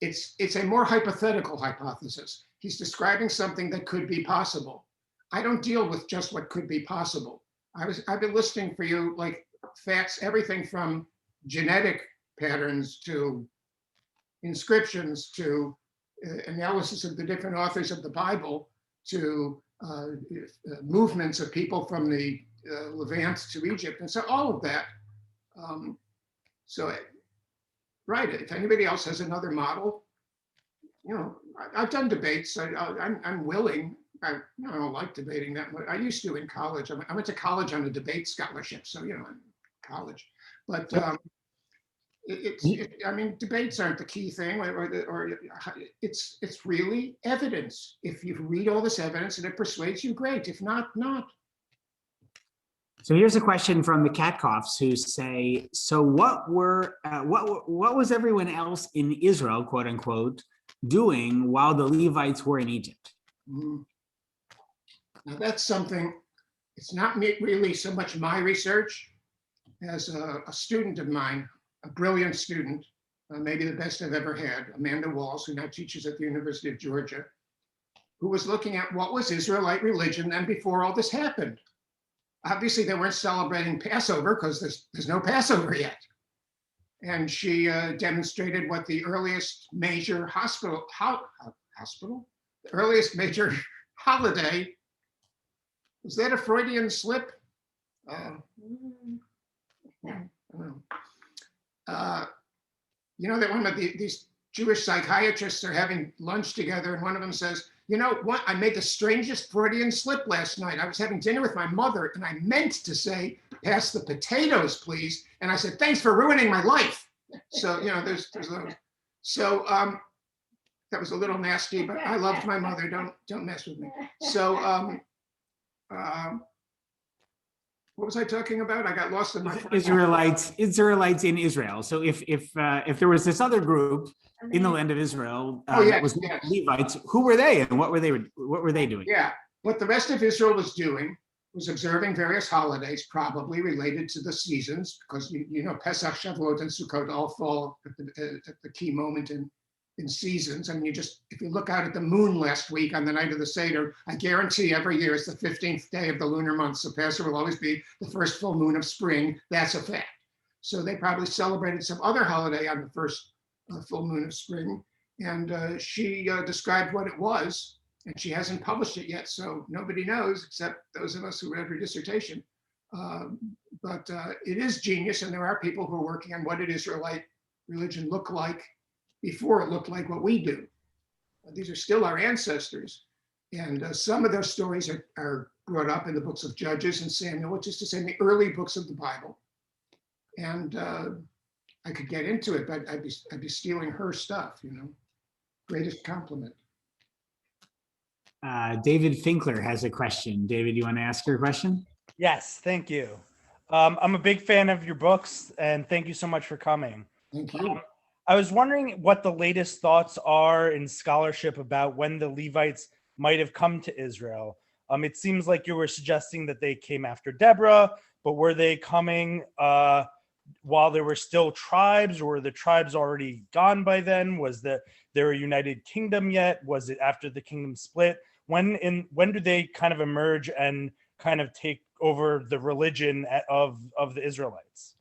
it's a more hypothetical hypothesis. He's describing something that could be possible. I don't deal with just what could be possible. I've been listing for you like facts, everything from genetic patterns to inscriptions to analysis of the different authors of the Bible to movements of people from the Levant to Egypt. And so all of that. Right, if anybody else has another model, I've done debates. I'm willing. I don't like debating that much. I used to in college. I went to college on a debate scholarship, so in college. But I mean, debates aren't the key thing, or it's really evidence. If you read all this evidence and it persuades you, great. If not, not. So here's a question from the Catcoffs who say, so what was everyone else in Israel, quote unquote, doing while the Levites were in Egypt? Now that's something, it's not really so much my research as a student of mine, a brilliant student, maybe the best I've ever had, Amanda Walls, who now teaches at the University of Georgia, who was looking at what was Israelite religion then before all this happened. Obviously, they weren't celebrating Passover because there's no Passover yet. And she demonstrated what the earliest major the earliest major holiday, was that a Freudian slip? I don't know. That one of these Jewish psychiatrists are having lunch together, and one of them says, what? I made the strangest Freudian slip last night. I was having dinner with my mother, and I meant to say, pass the potatoes, please. And I said, thanks for ruining my life. So, there's those. So that was a little nasty, but I loved my mother. Don't mess with me. So what was I talking about? I got lost in my Israelites in Israel. So if there was this other group in the land of Israel that was Levites, who were they and what were they doing? Yeah, what the rest of Israel was doing was observing various holidays, probably related to the seasons, because Pesach, Shavuot, and Sukkot all fall at the key moment in seasons. I mean, if you look out at the moon last week on the night of the Seder, I guarantee every year it's the 15th day of the lunar month. So Passover will always be the first full moon of spring. That's a fact. So they probably celebrated some other holiday on the first full moon of spring. And she described what it was, and she hasn't published it yet. So nobody knows except those of us who read her dissertation. But it is genius. And there are people who are working on what did Israelite religion look like before it looked like what we do. These are still our ancestors. And some of those stories are brought up in the books of Judges and Samuel, which is to say in the early books of the Bible. And I could get into it, but I'd be stealing her stuff, you know. Greatest compliment. David Finkler has a question. David, you want to ask your question? Yes, thank you. I'm a big fan of your books, and thank you so much for coming. Thank you. I was wondering what the latest thoughts are in scholarship about when the Levites might have come to Israel. It seems like you were suggesting that they came after Deborah, but were they coming while there were still tribes, or were the tribes already gone by then? Was there a united kingdom yet? Was it after the kingdom split? When do they kind of emerge and kind of take over the religion of the Israelites?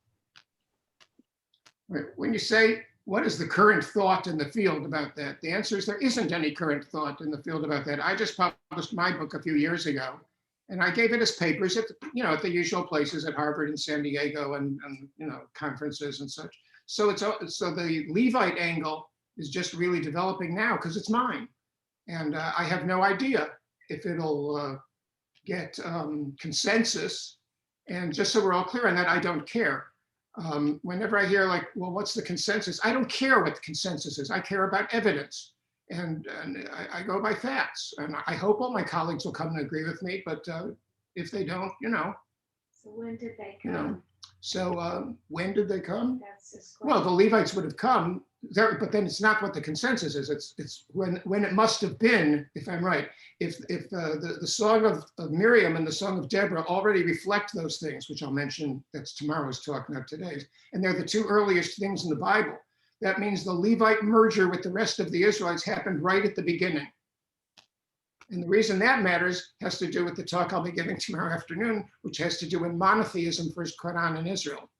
When you say, what is the current thought in the field about that? The answer is there isn't any current thought in the field about that. I just published my book a few years ago, and I gave it as papers at the usual places at Harvard and San Diego and conferences and such. So the Levite angle is just really developing now because it's mine, and I have no idea if it'll get consensus. And just so we're all clear on that, I don't care. Whenever I hear like, well, what's the consensus? I don't care what the consensus is. I care about evidence, and I go by facts. And I hope all my colleagues will come and agree with me. But if they don't, So when did they come? When did they come? That's this Well, question. the Levites would have come there, but then it's not what the consensus is. It's when it must have been, if I'm right. If the song of Miriam and the song of Deborah already reflect those things, which I'll mention, that's tomorrow's talk, not today's, and they're the two earliest things in the Bible. That means the Levite merger with the rest of the Israelites happened right at the beginning. And the reason that matters has to do with the talk I'll be giving tomorrow afternoon, which has to do with monotheism first caught on in Israel.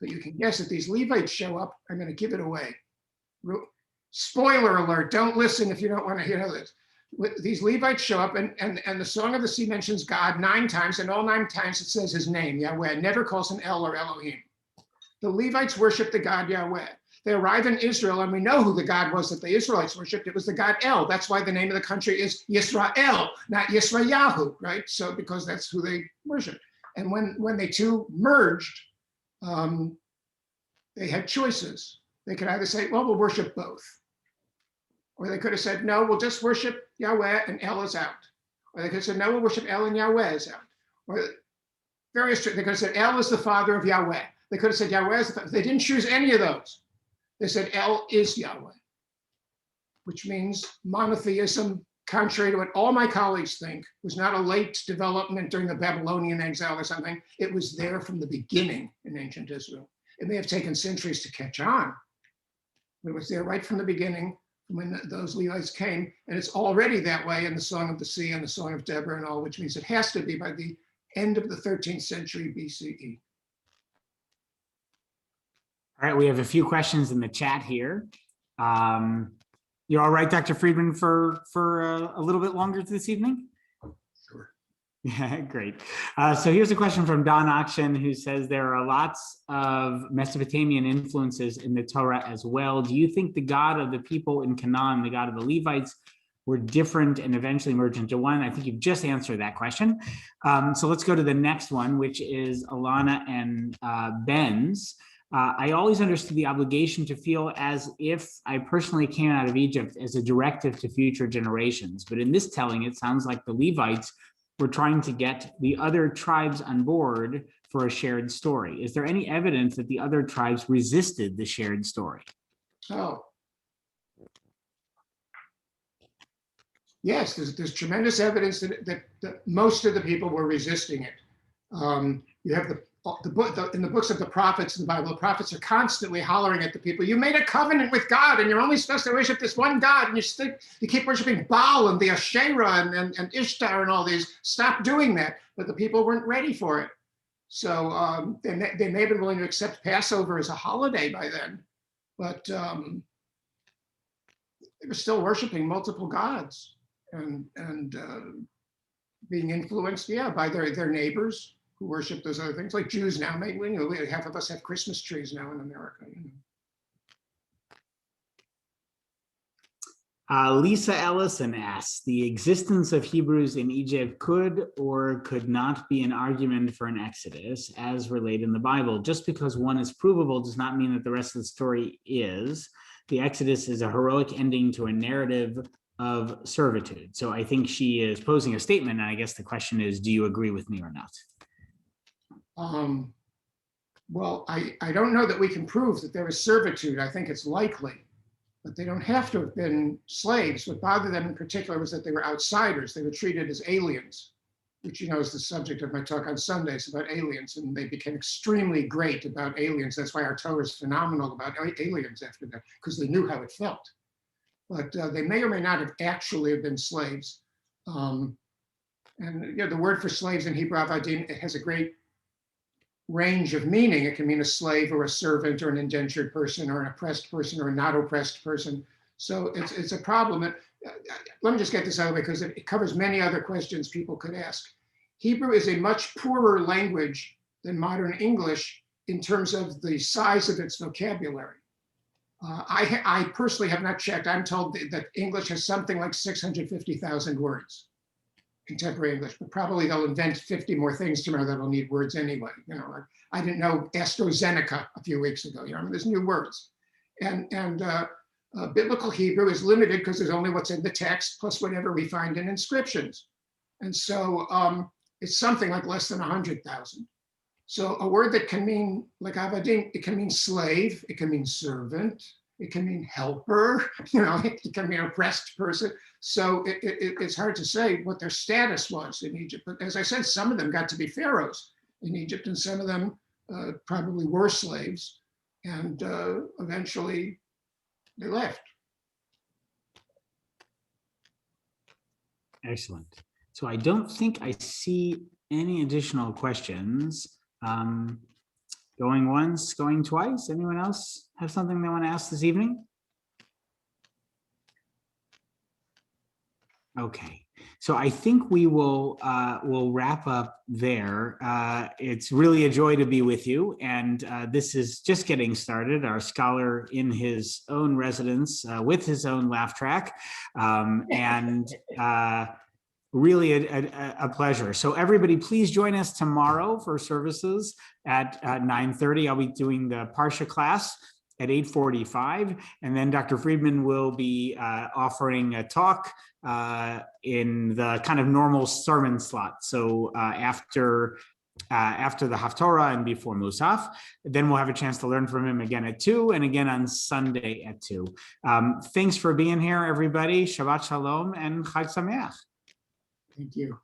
But you can guess if these Levites show up, I'm going to give it away. Spoiler alert, don't listen if you don't want to hear this. These Levites show up, and the Song of the Sea mentions God 9 times, and all 9 times it says his name, Yahweh. It never calls him El or Elohim. The Levites worship the God Yahweh. They arrive in Israel, and we know who the God was that the Israelites worshipped. It was the God El. That's why the name of the country is Yisrael, not Yisrayahu, right? So because that's who they worship. And when they two merged, they had choices. They could either say, well, we'll worship both. Or they could have said, no, we'll just worship Yahweh and El is out. Or they could have said, no, we'll worship El and Yahweh is out. Or they could have said, El is the father of Yahweh. They could have said Yahweh is the father. They didn't choose any of those. They said El is Yahweh, which means monotheism, contrary to what all my colleagues think, was not a late development during the Babylonian exile or something. It was there from the beginning in ancient Israel. It may have taken centuries to catch on, but it was there right from the beginning when those Levites came, and it's already that way in the Song of the Sea and the Song of Deborah and all, which means it has to be by the end of the 13th century BCE. All right, we have a few questions in the chat here. You're all right, Dr. Friedman, for a little bit longer this evening? Sure. Yeah, great. So here's a question from Don Auction, who says there are lots of Mesopotamian influences in the Torah as well. Do you think the God of the people in Canaan, the God of the Levites, were different and eventually merged into one? I think you've just answered that question. So let's go to the next one, which is Alana and Ben's. I always understood the obligation to feel as if I personally came out of Egypt as a directive to future generations. But in this telling, it sounds like the Levites were trying to get the other tribes on board for a shared story. Is there any evidence that the other tribes resisted the shared story? Oh. Yes, there's tremendous evidence that most of the people were resisting it. You have in the books of the prophets in the Bible, the prophets are constantly hollering at the people, you made a covenant with God and you're only supposed to worship this one God, and you keep worshiping Baal and the Asherah and Ishtar and all these. Stop doing that. But the people weren't ready for it. So they may have been willing to accept Passover as a holiday by then, but they were still worshiping multiple gods and being influenced, by their neighbors who worship those other things, like Jews now. Maybe half of us have Christmas trees now in America. Lisa Ellison asks, the existence of Hebrews in Egypt could or could not be an argument for an exodus as related in the Bible. Just because one is provable does not mean that the rest of the story is. The Exodus is a heroic ending to a narrative of servitude. So I think she is posing a statement, and I guess the question is, do you agree with me or not? Well, I don't know that we can prove that there was servitude. I think it's likely, but they don't have to have been slaves. What bothered them in particular was that they were outsiders. They were treated as aliens, which, you know, is the subject of my talk on Sundays about aliens, and they became extremely great about aliens. That's why our Torah is phenomenal about aliens after that, because they knew how it felt. But they may or may not have actually been slaves. And you know, the word for slaves in Hebrew, avadim, it has a great range of meaning. It can mean a slave or a servant or an indentured person or an oppressed person or a not oppressed person. So it's a problem. Let me just get this out of the way because it covers many other questions people could ask. Hebrew is a much poorer language than modern English in terms of the size of its vocabulary. I personally have not checked. I'm told that English has something like 650,000 words, contemporary English, but probably they'll invent 50 more things tomorrow that'll need words anyway. You know, I didn't know AstraZeneca a few weeks ago. You know, I mean, there's new words, and biblical Hebrew is limited because there's only what's in the text plus whatever we find in inscriptions, and so it's something like less than 100,000. So a word that can mean, like avadim, it can mean slave, it can mean servant, it can mean helper, you know, it can mean oppressed person. So it's hard to say what their status was in Egypt. But as I said, some of them got to be pharaohs in Egypt, and some of them probably were slaves, and eventually they left. Excellent. So I don't think I see any additional questions. Going once, going twice. Anyone else have something they want to ask this evening? Okay, so I think we will wrap up there. It's really a joy to be with you, and this is just getting started. Our scholar in his own residence with his own laugh track, and really a pleasure. So everybody, please join us tomorrow for services at 9:30. I'll be doing the Parsha class at 8:45, and then Dr. Friedman will be offering a talk in the kind of normal sermon slot. So after the Haftorah and before Musaf, then we'll have a chance to learn from him again at 2 and again on Sunday at 2. Thanks for being here, everybody. Shabbat Shalom and Chag Sameach. Thank you.